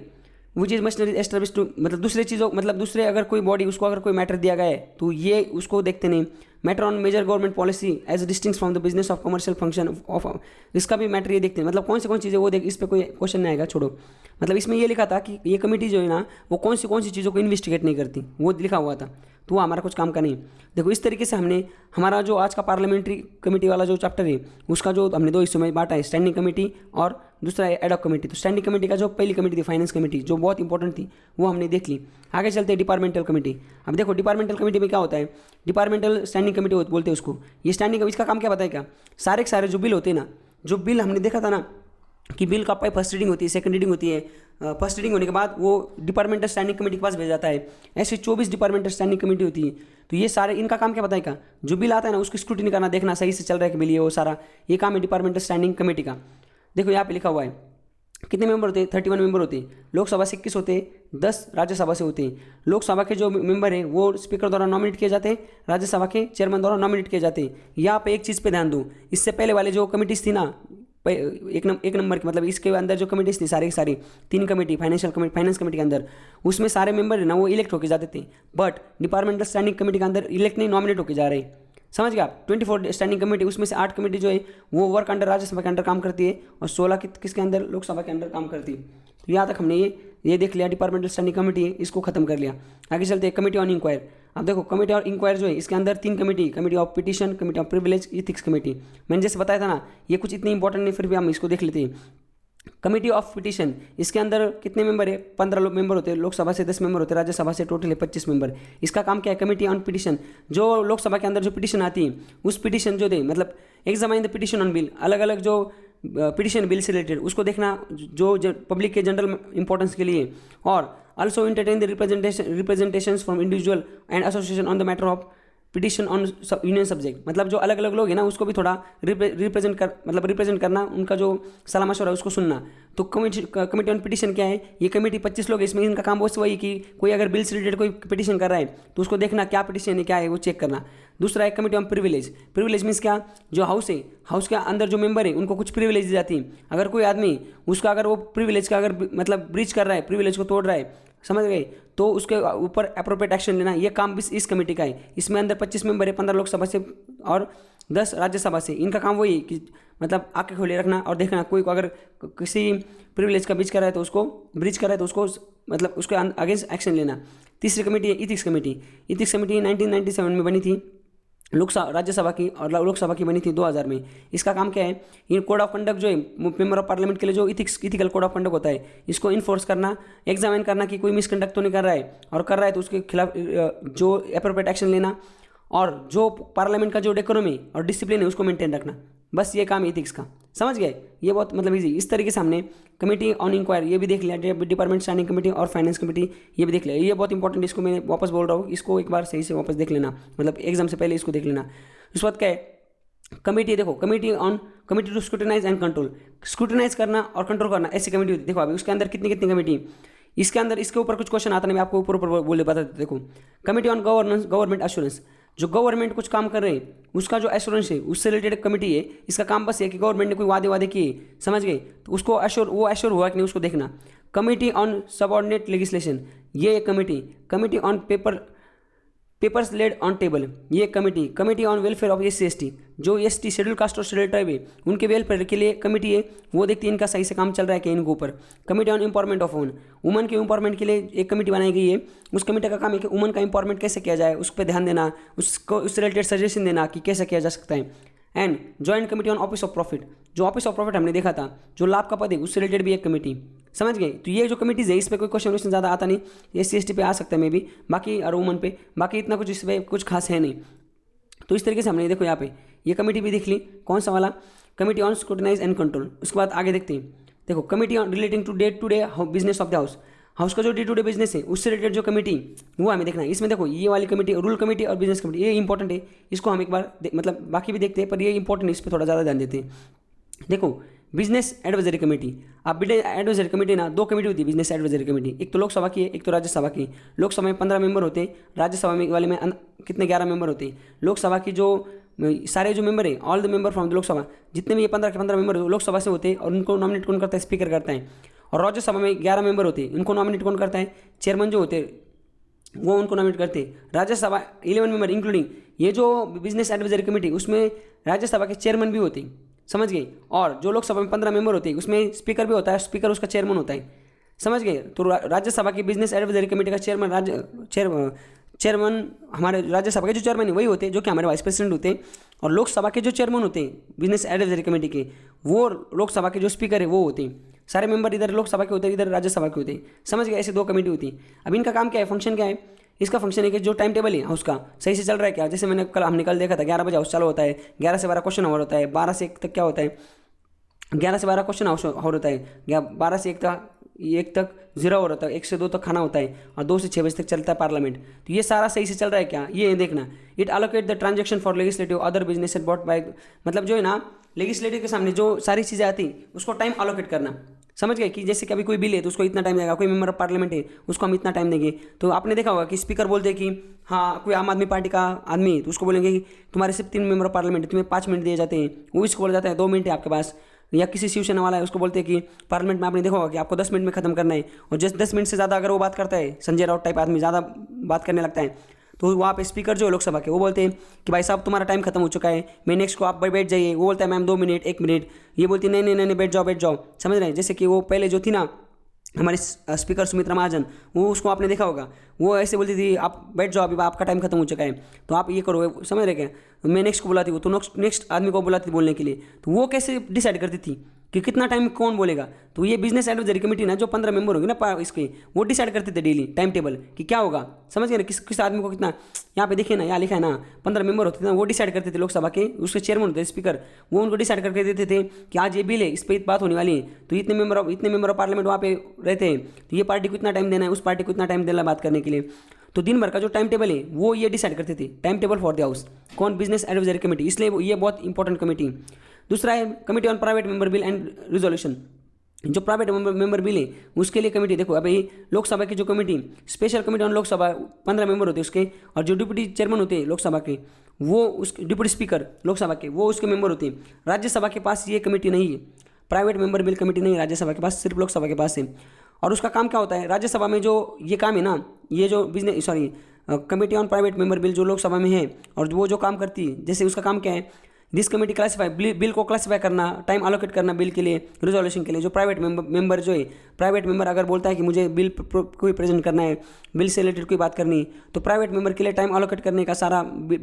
which is machinery establish to, मतलब दूसरे चीज़ों, मतलब दूसरे अगर कोई बॉडी उसको अगर कोई मैटर दिया गया है तो ये उसको देखते नहीं। Matter on major government policy as distinct from the business of commercial function of, इसका भी मैटर ये देखते हैं, मतलब कौन सी चीज़ें वो देख, इस पर कोई क्वेश्चन नहीं आएगा, छोड़ो। मतलब इसमें ये लिखा था कि ये कमेटी जो है ना वो कौन सी चीज़ों को इन्वेस्टिगेट नहीं करती, वो लिखा हुआ था, तो वो हमारा कुछ काम का नहीं। देखो इस तरीके से हमने हमारा जो आज का पार्लियामेंट्री कमेटी वाला जो चैप्टर है उसका जो हमने 2 हिस्सों में बांटा है, स्टैंडिंग कमेटी और दूसरा है एडॉक कमेटी। तो स्टैंडिंग कमेटी का जो पहली कमेटी थी फाइनेंस कमेटी, जो बहुत इंपॉर्टेंट थी, वो हमने देख ली। आगे चलते हैं डिपार्टमेंटल कमेटी। अब देखो डिपार्टमेंटल कमेटी में क्या होता है, डिपार्टमेंटल स्टैंडिंग कमेटी बोलते हैं उसको। ये स्टैंडिंग, इसका काम क्या पता है क्या, सारे के सारे जो बिल होते हैं ना, जो बिल हमने देखा था ना कि बिल का फर्स्ट रीडिंग होती है, सेकंड रीडिंग होती है, फर्स्ट रीडिंग होने के बाद वो डिपार्टमेंटल स्टैंडिंग कमेटी के पास भेजा जाता है। ऐसे 24 डिपार्टमेंटल स्टैंडिंग कमेटी होती है। तो ये सारे इनका काम क्या पता है क्या, जो बिल आता है ना उसकी स्क्रूटिनी करना, देखना सही से चल रहा है कि बिल, ये वो सारा ये काम है डिपार्टमेंटल स्टैंडिंग कमेटी का। देखो यहाँ पे लिखा हुआ है कितने मेंबर होते हैं, 31 मेंबर होते हैं। लोकसभा से 21 होते हैं, 10 राज्यसभा से होते हैं। लोकसभा के जो मेंबर हैं वो स्पीकर द्वारा नॉमिनेट किए जाते हैं, राज्यसभा के चेयरमैन द्वारा नॉमिनेट किए जाते हैं। यहाँ पे एक चीज़ पे ध्यान दूँ, इससे पहले वाले जो कमिटीज़ थी ना, एक नंबर की, मतलब इसके अंदर जो कमेटीज थी सारी की सारी 3 कमेटी, फाइनेंस कमेटी के अंदर, उसमें सारे मेंबर है ना वो इलेक्ट होके जाते थे। बट डिपार्टमेंटल स्टैंडिंग कमेटी के अंदर इलेक्ट नहीं, नॉमिनेट होके जा रहे हैं। समझ गया आप। 24 स्टैंडिंग कमेटी, उसमें से 8 कमेटी जो है वो वर्क अंडर राज्यसभा के अंडर काम करती है और 16 किसके अंदर, लोकसभा के अंदर काम करती है। तो यहाँ तक हमने ये देख लिया, डिपार्टमेंटल स्टैंडिंग कमेटी है, इसको खत्म कर लिया। आगे चलते हैं कमेटी ऑन इंक्वायर। अब देखो कमेटी ऑन इंक्वायर जो है इसके अंदर 3 committee of petition, committee of privilege, ethics committee. मैंने जैसे बताया था ना ये कुछ इतनी इंपॉर्टेंट नहीं, फिर भी हम इसको देख लेते हैं। कमेटी ऑफ पिटीशन, इसके अंदर कितने मेंबर है, 15 मेंबर होते हैं, लोकसभा से 10 मेंबर होते हैं, राज्यसभा से टोटल है 25 मेंबर। इसका काम क्या है, कमेटी ऑन पिटीशन, जो लोकसभा के अंदर जो पिटीशन आती है उस पिटीशन जो दे, मतलब examine the petition on bill, अलग अलग जो पिटीशन बिल से रिलेटेड उसको देखना जो पब्लिक के जनरल इंपॉर्टेंस के लिए, और also entertain the representations from individual and association on the matter of petition on union subject, मतलब जो अलग अलग लोग हैं ना उसको भी थोड़ा रिप्रेजेंट करना, उनका जो सलाह मशवरा है उसको सुनना। तो कमेटी ऑन पिटीशन क्या है, ये कमेटी 25 लोग है, इसमें इनका काम बस वही कि कोई अगर बिल से रिलेटेड कोई पिटीशन कर रहा है तो उसको देखना क्या पिटीशन है, क्या है वो चेक करना। दूसरा है कमेटी ऑन प्रिविलेज मीन्स क्या, जो हाउस है, हाउस के अंदर जो मेंबर है उनको कुछ प्रिविलेज दी जाती है। अगर कोई आदमी उसका अगर वो प्रिविलेज का अगर मतलब ब्रीच कर रहा है, प्रिविलेज को तोड़ रहा है, समझ गए, तो उसके ऊपर अप्रोप्रिएट एक्शन लेना, ये काम भी इस कमेटी का है। इसमें अंदर 25 मेंबर है, 15 लोकसभा से और 10 राज्यसभा से। इनका काम वही है कि मतलब आंखें खोले रखना और देखना कोई को अगर किसी प्रिविलेज का ब्रीच कर रहा है तो उसको मतलब उसके अगेंस्ट एक्शन लेना। तीसरी कमेटी है इथिक्स कमेटी 1997 में बनी थी, राज्यसभा की और लोकसभा की बनी थी 2000 में। इसका काम क्या है, इन कोड ऑफ कंडक्ट जो है मेंबर ऑफ पार्लियामेंट के लिए जो इथिकल कोड ऑफ कंडक्ट होता है इसको इन्फोर्स करना, एग्जामिन करना कि कोई मिसकंडक्ट तो नहीं कर रहा है, और कर रहा है तो उसके खिलाफ जो अप्रोप्रिएट एक्शन लेना, और जो पार्लियामेंट का जो डेकोरम है और डिसिप्लिन है उसको मेंटेन रखना। बस ये काम इथिक्स का, समझ गए। ये बहुत मतलब इजी। इस तरीके से हमने कमेटी ऑन इंक्वायर ये भी देख लिया, डिपार्टमेंट स्टैंडिंग कमेटी और फाइनेंस कमेटी ये भी देख लिया। ये बहुत इंपॉर्टेंट, इसको मैं वापस बोल रहा हूँ, इसको एक बार सही से वापस देख लेना, मतलब एग्जाम से पहले इसको देख लेना। उसके बाद क्या है, कमेटी देखो, committee to scrutinize and control, scrutinize करना और कंट्रोल करना, ऐसी कमेटी होती है। देखो अभी उसके अंदर कितनी कमेटी, इसके अंदर इसके ऊपर कुछ क्वेश्चन आता नहीं, मैं आपको ऊपर बोले बता देता। देखो कमेटी ऑन गवर्नमेंट एश्योरेंस, जो गवर्नमेंट कुछ काम कर रहे हैं उसका जो एश्योरेंस है उससे रिलेटेड कमेटी है। इसका काम बस है कि गवर्नमेंट ने कोई वादे किए, समझ गए, तो उसको एश्योर हुआ कि नहीं उसको देखना। कमेटी ऑन सबऑर्डिनेट लेजिस्लेशन, ये एक committee on papers laid on table, ये committee on welfare of SC/ST, जो ST शेड्यूल कास्ट और शेड्यूल ट्राइब है उनके वेलफेयर के लिए कमेटी है, वो देखती है इनका सही से काम चल रहा है कि इनके ऊपर। Committee on empowerment of woman के एम्पावरमेंट के लिए एक कमेटी बनाई गई है। उस कमेटी का काम है कि वुमन का एम्पावरमेंट कैसे किया जाए, उस पर ध्यान देना, उससे रिलेटेड सजेशन देना कि कैसे किया जा सकता है। And joint committee on office of profit, जो ऑफिस ऑफ प्रॉफिट हमने देखा था, जो लाभ का पद है उससे रिलेटेड भी एक कमेटी, समझ गए। तो ये जो कमेटीज़ है इस पर कोई क्वेश्चन ज़्यादा आता नहीं, SC/ST पे आ सकता है मे भी, बाकी और वुमन पे बाकी इतना कुछ इस पर कुछ खास है नहीं। तो इस तरीके से हमने देखो यहाँ पे ये कमेटी भी देख ली, कौन सा वाला, committee on scrutinize and control. उसके बाद आगे देखते हैं, देखो committee on relating to day to day business of the house का जो डे टू डे बिजनेस है उससे रिलेटेड जो कमेटी वो हमें देखना है। इसमें देखो ये वाली कमेटी रूल कमेटी और बिजनेस कमेटी ये इंपॉर्टेंट है, इसको हम एक बार मतलब बाकी भी देखते हैं पर ये इंपॉर्टेंट है, इस पर थोड़ा ज़्यादा ध्यान देते हैं। देखो बिजनेस एडवाइजरी कमेटी, अब एडवाइजरी कमेटी ना 2 कमेटी होती है बिजनेस एडवाइजरी कमेटी, एक तो लोकसभा की है एक तो राज्यसभा की। लोकसभा में 15 मेंबर होते हैं, राज्यसभा में वाले में कितने 11 मेंबर होते हैं। लोकसभा की जो सारे जो मेंबर है all the member from the Lok Sabha, जितने भी ये 15 के 15 मेंबर लोकसभा से होते हैं और उनको नॉमिनेट कौन करता है, स्पीकर करता है। और राज्यसभा में 11 मेंबर होते हैं। इनको नॉमिनेट कौन करता है? चेयरमैन जो होते हैं वो उनको नॉमिनेट करते हैं। राज्यसभा 11 मेंबर इंक्लूडिंग ये जो बिजनेस एडवाइजरी कमेटी, उसमें राज्यसभा के चेयरमैन भी होते हैं, समझ गए। और जो लोकसभा में 15 मेंबर होते हैं उसमें स्पीकर भी होता है, स्पीकर उसका चेयरमैन होता है, समझ गए। तो राज्यसभा की बिजनेस एडवाइजरी कमेटी का चेयरमैन हमारे राज्यसभा के जो चेयरमैन है वही होते हैं, जो कि हमारे वाइस प्रेसिडेंट होते हैं। और लोकसभा के जो चेयरमैन होते हैं बिजनेस एडवाइजरी कमेटी के, वो लोकसभा के जो स्पीकर है वो होते हैं। सारे मेंबर इधर लोकसभा के होते हैं, इधर राज्यसभा के होते हैं, समझ गए। ऐसे 2 कमेटी होती है। अब इनका काम क्या है, फंक्शन क्या है? इसका फंक्शन है कि जो टाइम टेबल है उसका सही से चल रहा है क्या। जैसे हमने कल देखा था 11 बजे हाउस चालू होता है, 11 से 12 क्वेश्चन आवर होता है, 12 से 1 तक क्या होता है, 11 से 12 क्वेश्चन आवर होता है, 12 से 1 तक 0 आवर होता है, 1 से 2 तक खाना होता है, और 2 से 6 बजे तक चलता है पार्लियामेंट। तो ये सारा सही से चल रहा है क्या, ये देखना। It allocate the transaction for legislative other business bought by, मतलब जो है ना लेजिस्लेटिव के सामने जो सारी चीज़ें आती उसको टाइम अलोकेट करना, समझ गए। कि जैसे कि अभी कोई बिल है तो उसको इतना टाइम देगा, कोई मेंबर ऑफ पार्लियामेंट है उसको हम इतना टाइम देंगे। तो आपने देखा होगा कि स्पीकर बोलते हैं कि हाँ कोई आम आदमी पार्टी का आदमी है तो उसको बोलेंगे कि तुम्हारे सिर्फ 3 मेंबर ऑफ पार्लियामेंट है, तुम्हें 5 मिनट दिए जाते हैं। वो इसको बोला जाता है 2 मिनट है आपके पास। या किसी शिवसेना वाला है उसको बोलते हैं कि पार्लियामेंट में आपने देखा होगा कि आपको 10 मिनट में खत्म करना है, और जस्ट 10 मिनट से ज़्यादा अगर वो बात करता है, संजय राउत टाइप आदमी ज़्यादा बात करने लगता है, तो वहाँ पे स्पीकर जो है लोकसभा के वो बोलते हैं कि भाई साहब तुम्हारा टाइम खत्म हो चुका है, मैं नेक्स्ट को आप बैठ जाइए। वो बोलता है मैम 2 मिनट 1 मिनट, ये बोलती है नहीं नहीं नहीं बैठ जाओ, समझ रहे हैं। जैसे कि वो पहले जो थी ना हमारी स्पीकर सुमित्रा महाजन, वो उसको आपने देखा होगा, वो ऐसे बोलती थी आप बैठ जाओ अभी आपका टाइम खत्म हो चुका है, तो आप ये करो, समझ रहे क्या। मैं नेक्स्ट को बुलाती हूँ तो नेक्स्ट आदमी को बुलाती थी बोलने के लिए। तो वो कैसे डिसाइड करती थी कि कितना टाइम कौन बोलेगा। तो ये बिजनेस एडवाइजरी कमेटी ना जो 15 मेंबर होंगे ना इसके, वो डिसाइड करते थे डेली टाइम टेबल कि क्या होगा, समझ गए ना। किस आदमी को कितना, यहाँ पे देखिए ना, यहाँ लिखा है ना 15 मेंबर होते थे ना, वो डिसाइड करते थे लोकसभा के, उसके चेयरमैन होते थे स्पीकर, वो उनको डिसाइड करके देते थे कि आज ये बिल है, इस पर बात होने वाली है, तो इतने मेंबर ऑफ पार्लियामेंट वहाँ पे रहते हैं, तो ये पार्टी को इतना टाइम देना है, उस पार्टी को इतना टाइम देना बात करने के लिए। तो दिन भर का जो टाइम टेबल है वो ये डिसाइड करते थे, time table for the house, कौन, बिजनेस एडवाइजरी कमेटी। इसलिए ये बहुत इंपॉर्टेंट कमेटी। दूसरा है committee on private member bill and resolution. जो प्राइवेट मेंबर बिल है उसके लिए कमेटी, देखो अभी लोकसभा की जो committee, special committee on Lok Sabha 15 member होते हैं उसके, और जो डिप्टी चेयरमैन होते हैं लोकसभा के वो उस डिप्टी स्पीकर लोकसभा के वो उसके मेंबर होते हैं। राज्यसभा के पास ये कमेटी नहीं है, प्राइवेट मेंबर बिल कमेटी नहीं है राज्यसभा के पास, सिर्फ लोकसभा के पास है। और उसका काम क्या होता है, राज्यसभा में जो ये काम है ना, ये जो committee on private member bill जो लोकसभा में है और वो जो काम करती है, जैसे उसका काम क्या है, दिस कमेटी क्लासीफाई बिल को क्लासीफाई करना, टाइम अलोकेट करना बिल के लिए, रिजोल्यूशन के लिए। जो प्राइवेट मेंबर जो है, प्राइवेट मेंबर अगर बोलता है कि मुझे बिल कोई प्रेजेंट करना है, बिल से रिलेटेड कोई बात करनी, तो प्राइवेट मेंबर के लिए टाइम अलोकेट करने का सारा,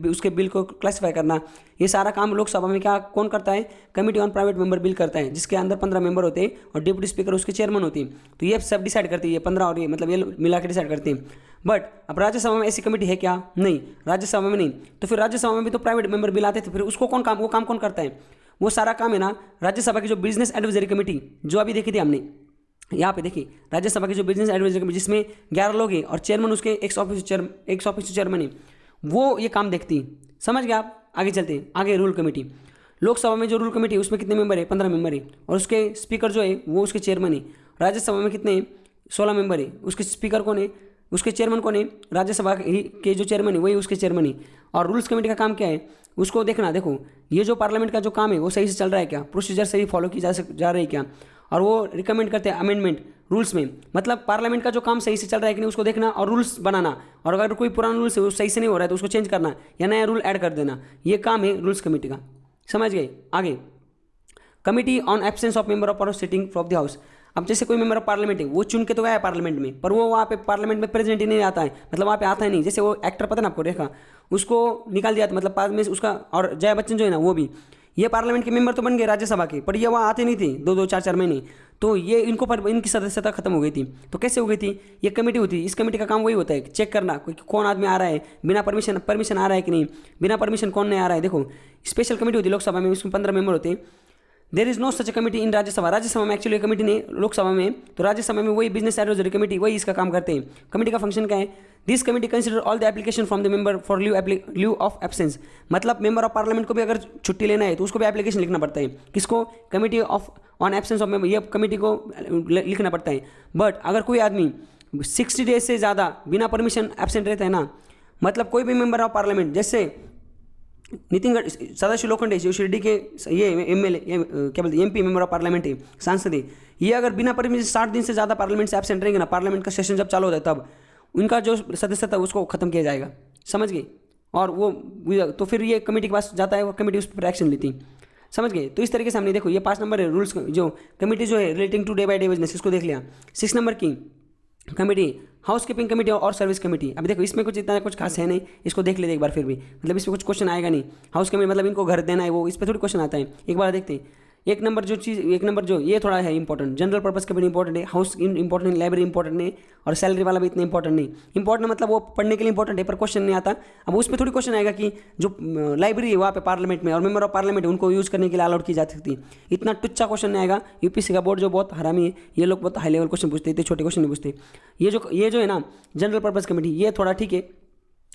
उसके बिल को क्लासीफाई करना, ये सारा काम लोकसभा में क्या कौन करता है, committee on private member bill करता है, जिसके अंदर 15 मेंबर होते हैं और डिप्टी स्पीकर उसके चेयरमैन होती है। तो ये सब डिसाइड करती है, 15 और ये मतलब ये मिला के डिसाइड करते हैं। बट अब राज्यसभा में ऐसी कमेटी है क्या? नहीं, राज्यसभा में नहीं। तो फिर राज्यसभा में भी तो प्राइवेट मेंबर बिल आते थे, फिर उसको वो काम कौन करता है? वो सारा काम है ना राज्यसभा की जो बिजनेस एडवाइजरी कमेटी जो अभी देखी थी हमने, यहाँ पे देखिए राज्यसभा की जो बिजनेस एडवाइजरी कमेटी जिसमें 11 लोग हैं और चेयरमैन उसके एक्स ऑफिस चेयरमैन है, वो ये काम देखती है, समझ गए आप। आगे चलते हैं, आगे रूल कमेटी। लोकसभा में जो रूल कमेटी है उसमें कितने मेंबर है? 15 मेंबर है, और उसके स्पीकर जो है वो उसके चेयरमैन है। राज्यसभा में कितने? 16 मेंबर है, उसके स्पीकर कौन है? उसके चेयरमैन कौन है? राज्यसभा के जो चेयरमैन है वही उसके चेयरमैन है। और रूल्स कमेटी का काम क्या है उसको देखना, देखो ये जो पार्लियामेंट का जो काम है वो सही से चल रहा है क्या, प्रोसीजर सही फॉलो की जा रही है क्या, और वो रिकमेंड करते हैं अमेंडमेंट रूल्स में, मतलब पार्लियामेंट का जो काम सही से चल रहा है कि नहीं उसको देखना और रूल्स बनाना, और अगर कोई पुराना रूल्स है वो सही से नहीं हो रहा है तो उसको चेंज करना या नया रूल ऐड कर देना, ये काम है रूल्स कमेटी का, समझ गए। आगे committee on absence of member of sitting from the house. अब जैसे कोई मेंबर ऑफ पार्लियामेंट है वो चुन के तो गया है पार्लियामेंट में, पर वो वहाँ पे पार्लियामेंट में प्रेजेंट ही नहीं आता है, मतलब वहाँ पे आता ही नहीं। जैसे वो एक्टर पता ना आपको, रेखा, उसको निकाल दिया था, मतलब बाद में उसका, और जया बच्चन जो है ना वो भी, ये पार्लियामेंट के मेंबर तो बन गए राज्यसभा के, पर ये वहाँ आते नहीं थे 2-2 4-4 महीने, तो ये इनको पर इनकी सदस्यता खत्म हो गई थी। तो कैसे हो गई थी? ये कमेटी होती है, इस कमेटी का काम वही होता है चेक करना कौन आदमी आ रहा है बिना परमिशन आ रहा है कि नहीं, बिना परमिशन कौन नहीं आ रहा है। देखो स्पेशल कमेटी होती है लोकसभा में, उसमें 15 मेंबर होते हैं। There is no such committee in Rajya Sabha. Rajya Sabha में एक्चुअली कमेटी नहीं, लोकसभा में, तो राज्यसभा में वही बिजनेस एडवाइजरी कमेटी वही इसका काम करते हैं। कमेटी का फंक्शन क्या है? This committee consider all the application from the member for leave of absence. मतलब मेंबर ऑफ पार्लियामेंट को भी अगर छुट्टी लेना है तो उसको भी एप्लीकेशन लिखना पड़ता है। किसको? Committee of on absence of member, ये कमेटी को लिखना पड़ता है। बट अगर कोई आदमी 60 डेज से ज़्यादा बिना परमिशन एब्सेंट रहता है ना, मतलब कोई भी मेंबर ऑफ पार्लियामेंट, जैसे नितिन गडकरी, सदाशिव लोखंडे जो शिरडी के ये एमएलए, क्या बोलते हैं, एमपी मेंबर ऑफ पार्लियामेंट है, सांसद है, ये अगर बिना परमिशन 60 दिन से ज़्यादा पार्लियामेंट से एब्सेंट रहेंगे ना, पार्लियामेंट का सेशन जब चालू होता है तब उनका जो सदस्यता उसको खत्म किया जाएगा, समझ गए। और वो तो फिर ये कमेटी के पास जाता है, वो कमेटी उस पर एक्शन लेती, समझ गए। तो इस तरीके से हमने देखो ये 5 नंबर है रूल्स, जो कमेटी जो है relating to day by day business, इसको देख लिया। 6 नंबर की कमेटी हाउस कीपिंग कमेटी और सर्विस कमेटी। अभी देखो इसमें कुछ इतना कुछ खास है नहीं, इसको देख लेते एक बार फिर भी, मतलब इसमें कुछ क्वेश्चन आएगा नहीं। हाउस कमेटी मतलब इनको घर देना है, वो इस पर थोड़ी क्वेश्चन आता है, एक बार देखते हैं। एक नंबर जो ये थोड़ा है important, general purpose committee important है, हाउस इंपॉर्टेंट है, लाइब्रेरी इंपॉर्टेंट है, और सैलरी वाला भी इतना इंपॉर्टेंट नहीं। इंपॉर्टेंट मतलब वो पढ़ने के लिए इंपॉर्टेंट है पर क्वेश्चन नहीं आता। अब उस पर थोड़ी क्वेश्चन आएगा कि जो लाइब्रेरी है वहाँ पे पार्लियामेंट में और मेंबर ऑफ पार्लियामेंट उनको यूज़ करने के लिए अलाउड की जा सकती है। इतना टुच्चा क्वेश्चन नहीं आएगा। यूपीएससी का बोर्ड जो बहुत हरामी है, ये लोग बहुत हाई लेवल क्वेश्चन पूछते हैं, इतने छोटे क्वेश्चन नहीं पूछते। ये जो है ना जनरल पर्पस कमेटी, ये थोड़ा ठीक है,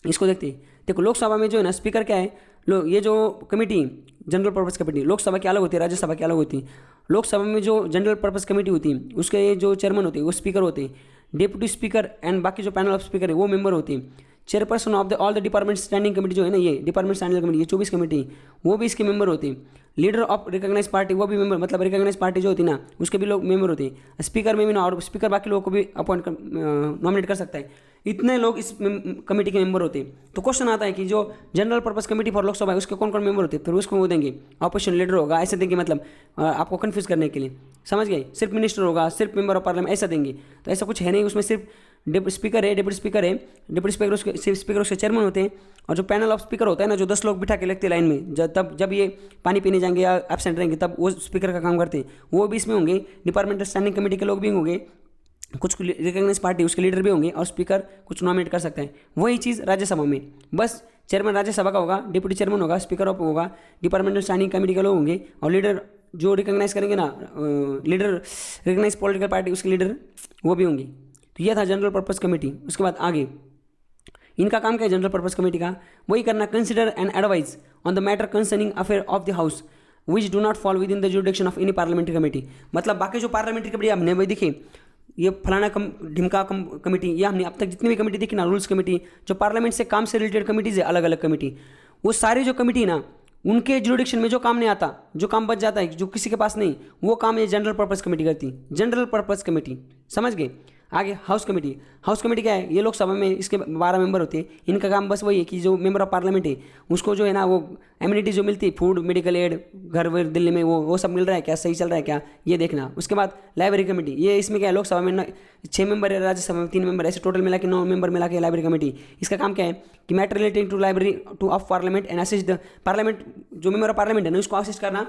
इसको देखते हैं। देखो लोकसभा में जो है ना स्पीकर क्या है, ये जो committee general purpose committee Lok Sabha की अलग होती है, राज्यसभा की अलग होती है। लोकसभा में जो जनरल पर्पस कमेटी होती है उसके जो चेयरमैन होते हैं वो स्पीकर होते हैं, डिप्टी स्पीकर एंड बाकी जो पैनल ऑफ स्पीकर है वो मेंबर होते हैं। Chairperson of the all the department standing committee जो है ना, ये डिपार्टमेंट स्टैंडिंग कमेटी, ये 24 कमेटी, वो भी इसके मेंबर होते हैं। लीडर ऑफ रिकॉग्नाइज पार्टी वो भी मेंबर, मतलब रिकॉग्नाइज पार्टी जो होती है ना उसके भी लोग मेंबर होते हैं। स्पीकर में भी ना, और स्पीकर बाकी लोगों को भी अपॉइंट कर नॉमिनेट कर सकता है। इतने लोग इस कमेटी के मेंबर होते हैं। तो क्वेश्चन आता है कि जो general purpose committee for Lok Sabha है उसके कौन कौन मेंबर होते हैं, फिर उसको वो देंगे ऑपोजिशन लीडर होगा, ऐसे देंगे, मतलब आपको कन्फ्यूज करने के लिए, समझ गए। सिर्फ मिनिस्टर होगा, सिर्फ मेंबर ऑफ पार्लियामेंट ऐसा देंगे, तो ऐसा कुछ है नहीं। उसमें सिर्फ स्पीकर है, डिप्टी स्पीकर उसके स्पीकर उसके चेयरमैन होते हैं, और जो पैनल ऑफ स्पीकर होता है ना, जो 10 लोग बिठा के लगते हैं लाइन में, जब ये पानी पीने जाएंगे या एब्सेंट रहेंगे तब वो स्पीकर का काम करते हैं, वो भी इसमें होंगे। डिपार्टमेंटल स्टैंडिंग कमेटी के लोग भी होंगे, कुछ रिकॉग्नाइज पार्टी उसके लीडर भी होंगे, और स्पीकर कुछ नॉमिनेट कर सकते हैं। वही चीज़ राज्यसभा में, बस चेयरमैन राज्यसभा का होगा, डिप्टी चेयरमैन होगा, स्पीकर ऑफ होगा, डिपार्टमेंटल स्टैंडिंग कमेटी के लोग होंगे, और लीडर जो रिकॉग्नाइज करेंगे ना, लीडर रिकॉग्नाइज पॉलिटिकल पार्टी उसके लीडर वो भी होंगे। तो यह था जनरल पर्पस कमेटी। उसके बाद आगे इनका काम क्या है जनरल पर्पस कमेटी का, वही करना, consider and advise on the matter concerning affair of the house which do not fall with in the जुडिक्शन of any parliamentary committee. मतलब बाकी जो पार्लियामेंट्री कमेटी हमने वही देखी, ये फलाना ढिमका कमेटी, ये हमने अब तक जितनी भी कमेटी देखी ना, रूल्स कमेटी, जो पार्लियामेंट से काम से रिलेटेड कमेटीज है, अलग अलग कमेटी, वो सारी जो कमेटी ना उनके जुडिक्शन में जो काम नहीं आता, जो काम बच जाता है, जो किसी के पास नहीं, वो काम ये जनरल पर्पस कमेटी करती है। जनरल पर्पस कमेटी, समझ गए। आगे हाउस कमेटी क्या है, ये लोकसभा में इसके 12 मेंबर होते हैं। इनका काम बस वही है कि जो मेंबर ऑफ पार्लियामेंट है उसको जो है ना वो एमिनिटी जो मिलती है, फूड, मेडिकल एड, घर वर दिल्ली में, वो सब मिल रहा है क्या, सही चल रहा है क्या, ये देखना। उसके बाद लाइब्रेरी कमेटी, ये इसमें क्या है, लोकसभा में 6 मेंबर है, राज्यसभा में 3 मेंबर, ऐसे टोटल मिला के 9 मेंबर मिला के लाइब्रेरी कमेटी। इसका काम क्या है कि matter relating to library to of parliament and assist the parliament, जो मेंबर ऑफ पार्लियामेंट है ना उसको असिस्ट करना,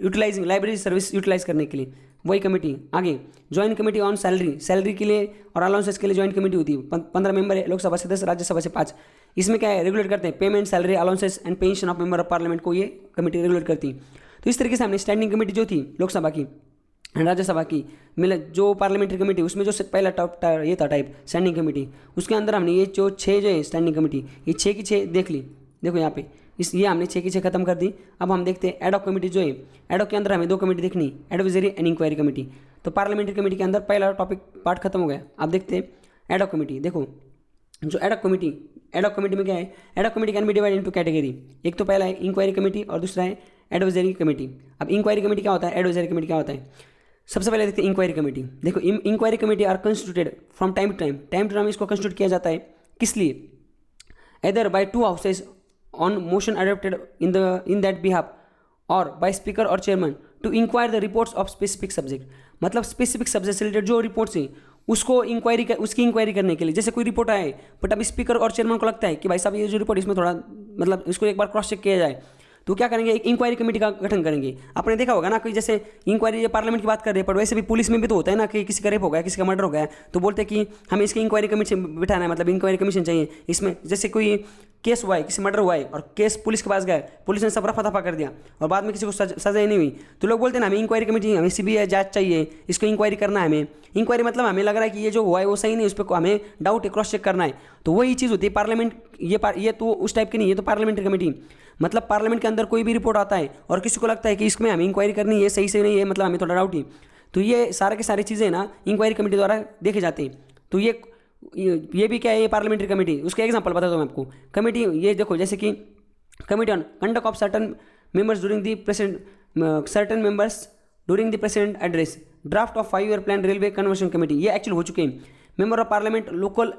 यूटिलाइजिंग लाइब्रेरी सर्विस यूटिलाइज करने के लिए, वही कमेटी। आगे ज्वाइंट कमेटी ऑन सैलरी के लिए और अलाउंसेस के लिए ज्वाइंट कमेटी होती है। 15 मेंबर है, लोकसभा से 10, राज्यसभा से 5। इसमें क्या है, रेगुलेट करते हैं payment, salary, allowances and pension of member of parliament को ये कमेटी रेगुलेट करती है। तो इस तरीके से हमने स्टैंडिंग कमेटी जो थी लोकसभा की एंड राज्यसभा की मिले, जो पार्लियामेंट्री कमेटी उसमें जो पहला टॉप ये था टाइप स्टैंडिंग कमेटी, उसके अंदर हमने ये जो 6 जो है स्टैंडिंग कमेटी, ये 6 की 6 देख ली। देखो यहाँ पे ये हमने 6 की 6 खत्म कर दी। अब हम देखते हैं एडॉक कमेटी जो है, एडॉक के अंदर हमें 2 कमेटी देखनी, एडवाइजरी एंड इंक्वायरी कमेटी। तो पार्लियामेंट्री कमेटी के अंदर पहला टॉपिक पार्ट खत्म हो गया। अब देखते हैं एडॉक कमेटी। देखो जो एडॉक कमेटी में क्या है, ad hoc committee can be divide into category. एक तो पहला है इंक्वायरी कमेटी और दूसरा है एडवाइजरी कमेटी। अब इंक्वायरी कमेटी क्या होता है, एडवाइजरी कमेटी क्या होता है, सबसे पहले देखते हैं इंक्वायरी कमेटी। देखो inquiry committee are constituted from time to time इसको कंस्टिट्यूट किया जाता है, किस लिए, either by 2 houses on motion adopted in that behalf or by speaker or chairman to inquire the reports of specific subject। मतलब specific subject से related जो reports हैं उसको उसकी इंक्वायरी करने के लिए। जैसे कोई रिपोर्ट आए बट अब स्पीकर और चेयरमैन को लगता है कि भाई साहब ये जो रिपोर्ट इसमें थोड़ा मतलब इसको एक बार क्रॉस चेक किया जाए, तो क्या करेंगे, एक इंक्वायरी कमेटी का गठन करेंगे। आपने देखा होगा ना कि जैसे इंक्वायरी ये पार्लियामेंट की बात कर रहे हैं, पर वैसे भी पुलिस में भी तो होता है ना कि किसी का रेप हो गया, किसी का मर्डर हो गया, तो बोलते हैं कि हमें इसकी इंक्वायरी कमीशन बिठाना है, मतलब इंक्वायरी कमीशन चाहिए। इसमें जैसे कोई केस हुआ है, किसी मर्डर हुआ है और केस पुलिस के पास गया, पुलिस ने सब रफा दफा कर दिया और बाद में किसी को सजा ही नहीं हुई, तो लोग बोलते हैं ना हमें इंक्वायरी कमेटी, हमें सीबीआई जांच चाहिए, इसको इंक्वायरी करना है हमें। इंक्वायरी मतलब हमें लग रहा है कि ये जो हुआ है वो सही नहीं, उस पर हमें डाउट है, क्रॉस चेक करना है। तो वही चीज़ होती है पार्लियामेंट। ये तो उस टाइप की नहीं, ये तो पार्लियामेंट्री कमेटी, मतलब पार्लियामेंट के अंदर कोई भी रिपोर्ट आता है और किसी को लगता है कि इसमें हमें इंक्वायरी करनी है, सही से नहीं है, मतलब हमें थोड़ा डाउट ही, तो ये सारे के सारी चीज़ें ना इंक्वायरी कमेटी द्वारा देखे जाते हैं। तो ये भी क्या है, ये पार्लियामेंट्री कमेटी। उसका एग्जांपल बता दूँ मैं आपको। कमेटी ये देखो, जैसे कि committee on conduct of certain members during the president address, draft of 5 year plan railway conversion committee, ये एक्चुअल हो चुके हैं। Member of parliament local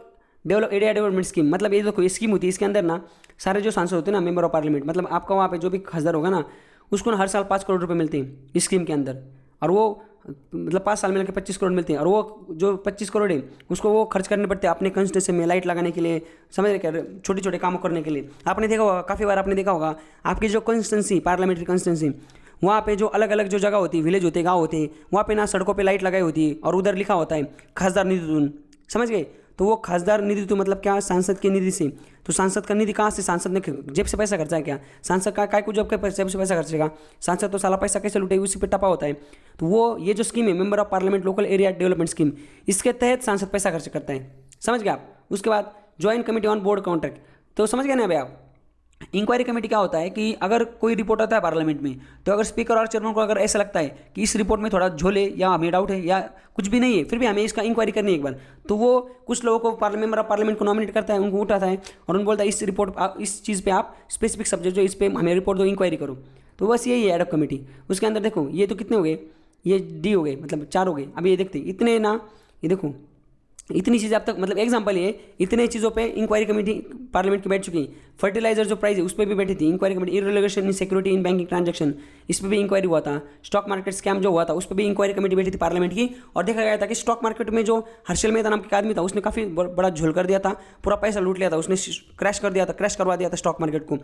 area development scheme, मतलब ये देखो ये स्कीम होती है, इसके अंदर ना सारे जो सांसद होते हैं ना मेंबर ऑफ पार्लियामेंट, मतलब आपका वहाँ पे जो भी खासदार होगा ना उसको ना हर साल 5 करोड़ रुपए मिलते हैं इस स्कीम के अंदर, और वो मतलब 5 साल में लगे 25 करोड़ मिलते हैं, और वो जो 25 करोड़ है उसको वो खर्च करने पड़ते हैं अपने कंस्टिट्यूंसी में लाइट लगाने के लिए, समझ रहे क्या, छोटे छोटे कामों करने के लिए। आपने देखा होगा, काफ़ी बार आपने देखा होगा आपकी जो कंस्टिट्यूंसी पार्लियामेंट्री कंस्टिट्यूंसी, वहाँ पे जो अलग अलग जो जगह होती है, विलेज होते हैं, गाँव होते हैं, वहाँ पे ना सड़कों पे लाइट लगाई होती है और उधर लिखा होता है खासदार निधि, समझ गए। तो वो खासदार निधि तो मतलब क्या, सांसद की निधि से। तो सांसद का निधि कहाँ से, सांसद ने जेब से पैसा खर्चा है क्या, सांसद का काय को जब के जेब से पैसा खर्चेगा, सांसद तो साला पैसा कैसे लुटेगा, उसी पे टपा होता है। तो वो ये जो स्कीम है member of parliament local area development scheme, इसके तहत सांसद पैसा खर्च करता है, समझ गए आप। उसके बाद joint committee on board contract, तो समझ गए ना भाई आप। इंक्वायरी कमेटी क्या होता है कि अगर कोई रिपोर्ट आता है पार्लियामेंट में, तो अगर स्पीकर और चेयरमैन को अगर ऐसा लगता है कि इस रिपोर्ट में थोड़ा झोले या हमें डाउट है या कुछ भी नहीं है, फिर भी हमें इसका इंक्वायरी करनी है एक बार, तो वो कुछ लोगों को मेंबर ऑफ पार्लियामेंट को नॉमिनेट करता है, उनको उठाता है और उनको बोलता है इस रिपोर्ट इस चीज़ पे आप स्पेसिफिक सब्जेक्ट जो इस पर हमें रिपोर्ट दो, इंक्वायरी करो। तो बस यही है एडहॉक कमेटी। उसके अंदर देखो ये तो कितने हो गए, ये डी हो गए, मतलब 4 हो गए। अभी ये देखते इतने ना, ये देखो इतनी चीज़ें अब तक, मतलब एग्जांपल ये इतने चीज़ों पे इंक्वायरी कमेटी पार्लियामेंट की बैठ चुकी है। फर्टिलाइजर जो प्राइस है उस पर भी बैठी थी inquiry committee. Irregulation in security in banking transaction, इस पर भी इंक्वायरी हुआ था। स्टॉक मार्केट स्कैम जो हुआ था उस पर भी इंक्वायरी कमेटी बैठी थी पार्लियामेंट की, और देखा गया था कि स्टॉक मार्केट में जो हर्षल मेहता नाम का आदमी था उसने काफ़ी बड़ा झोल कर दिया था, पूरा पैसा लूट लिया था उसने, क्रैश कर दिया था, क्रैश करवा दिया था स्टॉक मार्केट को।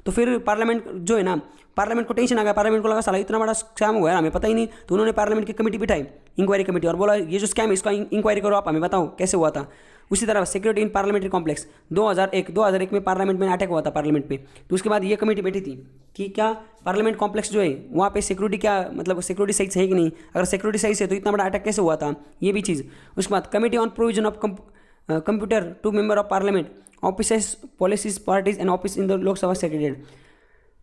तो फिर पार्लियामेंट जो है ना, पार्लियामेंट को टेंशन आ गया, पार्लियामेंट को लगा साला इतना बड़ा स्कैम हुआ है हमें पता ही नहीं, तो उन्होंने पार्लियामेंट की कमेटी बिठाई इंक्वायरी कमेटी और बोला ये जो स्कैम है इसका इंक्वायरी करो, आप हमें बताओ कैसे हुआ था। उसी तरह सिक्योरिटी इन पार्लियामेंट्री कॉम्प्लेक्स 2001 में पार्लियामेंट में अटैक हुआ था पार्लियामेंट पे, तो उसके बाद ये कमेटी बैठी थी कि क्या पार्लियामेंट कॉम्प्लेक्स जो है वहाँ पे सिक्योरिटी क्या, मतलब सिक्योरिटी सही है कि नहीं, अगर सिक्योरिटी सही से तो इतना बड़ा अटैक कैसे हुआ था, ये भी चीज़। उसके बाद committee on provision of computer to member of parliament offices policies parties and office in the Lok Sabha secretariat,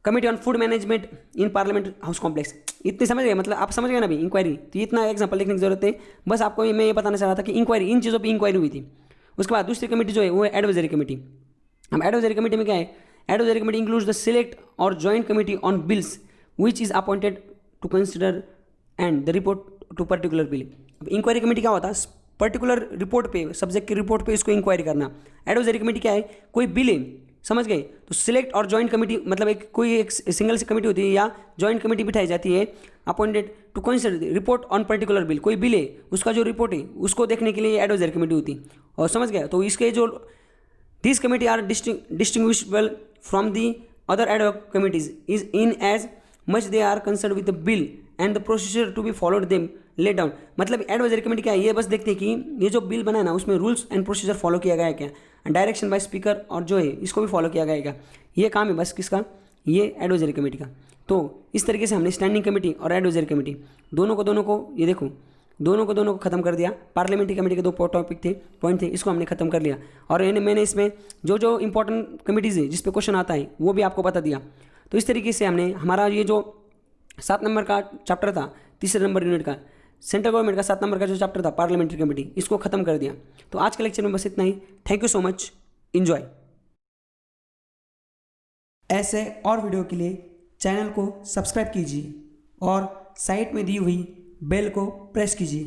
committee on food management in parliament house complex. इतने समझ गए, मतलब आप समझ गए ना अभी इंक्वायरी, तो इतना एग्जांपल देखने की जरूरत है। बस आपको मैं ये बताना चाह रहा था कि इंक्वायरी इन चीज़ों पे इंक्वायरी हुई थी। उसके बाद दूसरी कमेटी जो है वो है एडवाइजरी कमेटी। हम एडवाइजरी कमेटी में क्या है, advisory committee includes the select और joint committee on bills which is appointed to consider and the report to particular bill. Inquiry committee क्या होता है, पर्टिकुलर रिपोर्ट पे, सब्जेक्ट की रिपोर्ट पे इसको इंक्वायरी करना। एडवाइजरी कमेटी क्या है, कोई बिल है, समझ गए, तो सिलेक्ट और जॉइंट कमेटी मतलब एक सिंगल सी कमेटी होती है या जॉइंट कमेटी बिठाई जाती है appointed to consider report on particular bill, कोई बिल है उसका जो रिपोर्ट है उसको देखने के लिए एडवाइजरी कमेटी होती है। और समझ गया, तो इसके जो this committee are distinguishable from the other ad hoc committees is in as much they are concern with the bill and the procedure to be followed them let down. मतलब एडवाइजरी कमेटी क्या है, ये बस देखते हैं कि ये जो बिल बना है ना उसमें रूल्स एंड प्रोसीजर फॉलो किया गया है क्या, डायरेक्शन बाय स्पीकर और जो है इसको भी फॉलो किया गया है क्या, ये काम है बस किसका, ये एडवाइजरी कमेटी का। तो इस तरीके से हमने स्टैंडिंग कमेटी और एडवाइजरी कमेटी दोनों को ये देखो दोनों को खत्म कर दिया। पार्लियामेंट्री कमेटी के 2 टॉपिक थे, पॉइंट थे, इसको हमने खत्म कर लिया। और मैंने इसमें जो इंपॉर्टेंट कमेटीज़ है जिस पे क्वेश्चन आता है वो भी आपको बता दिया। तो इस तरीके से हमने हमारा ये जो 7 नंबर का चैप्टर था, तीसरे नंबर यूनिट का, सेंट्रल गवर्नमेंट का 7 नंबर का जो चैप्टर था पार्लियामेंट्री कमेटी, इसको खत्म कर दिया। तो आज के लेक्चर में बस इतना ही। Thank you so much, enjoy. ऐसे और वीडियो के लिए चैनल को सब्सक्राइब कीजिए और साइड में दी हुई बेल को प्रेस कीजिए।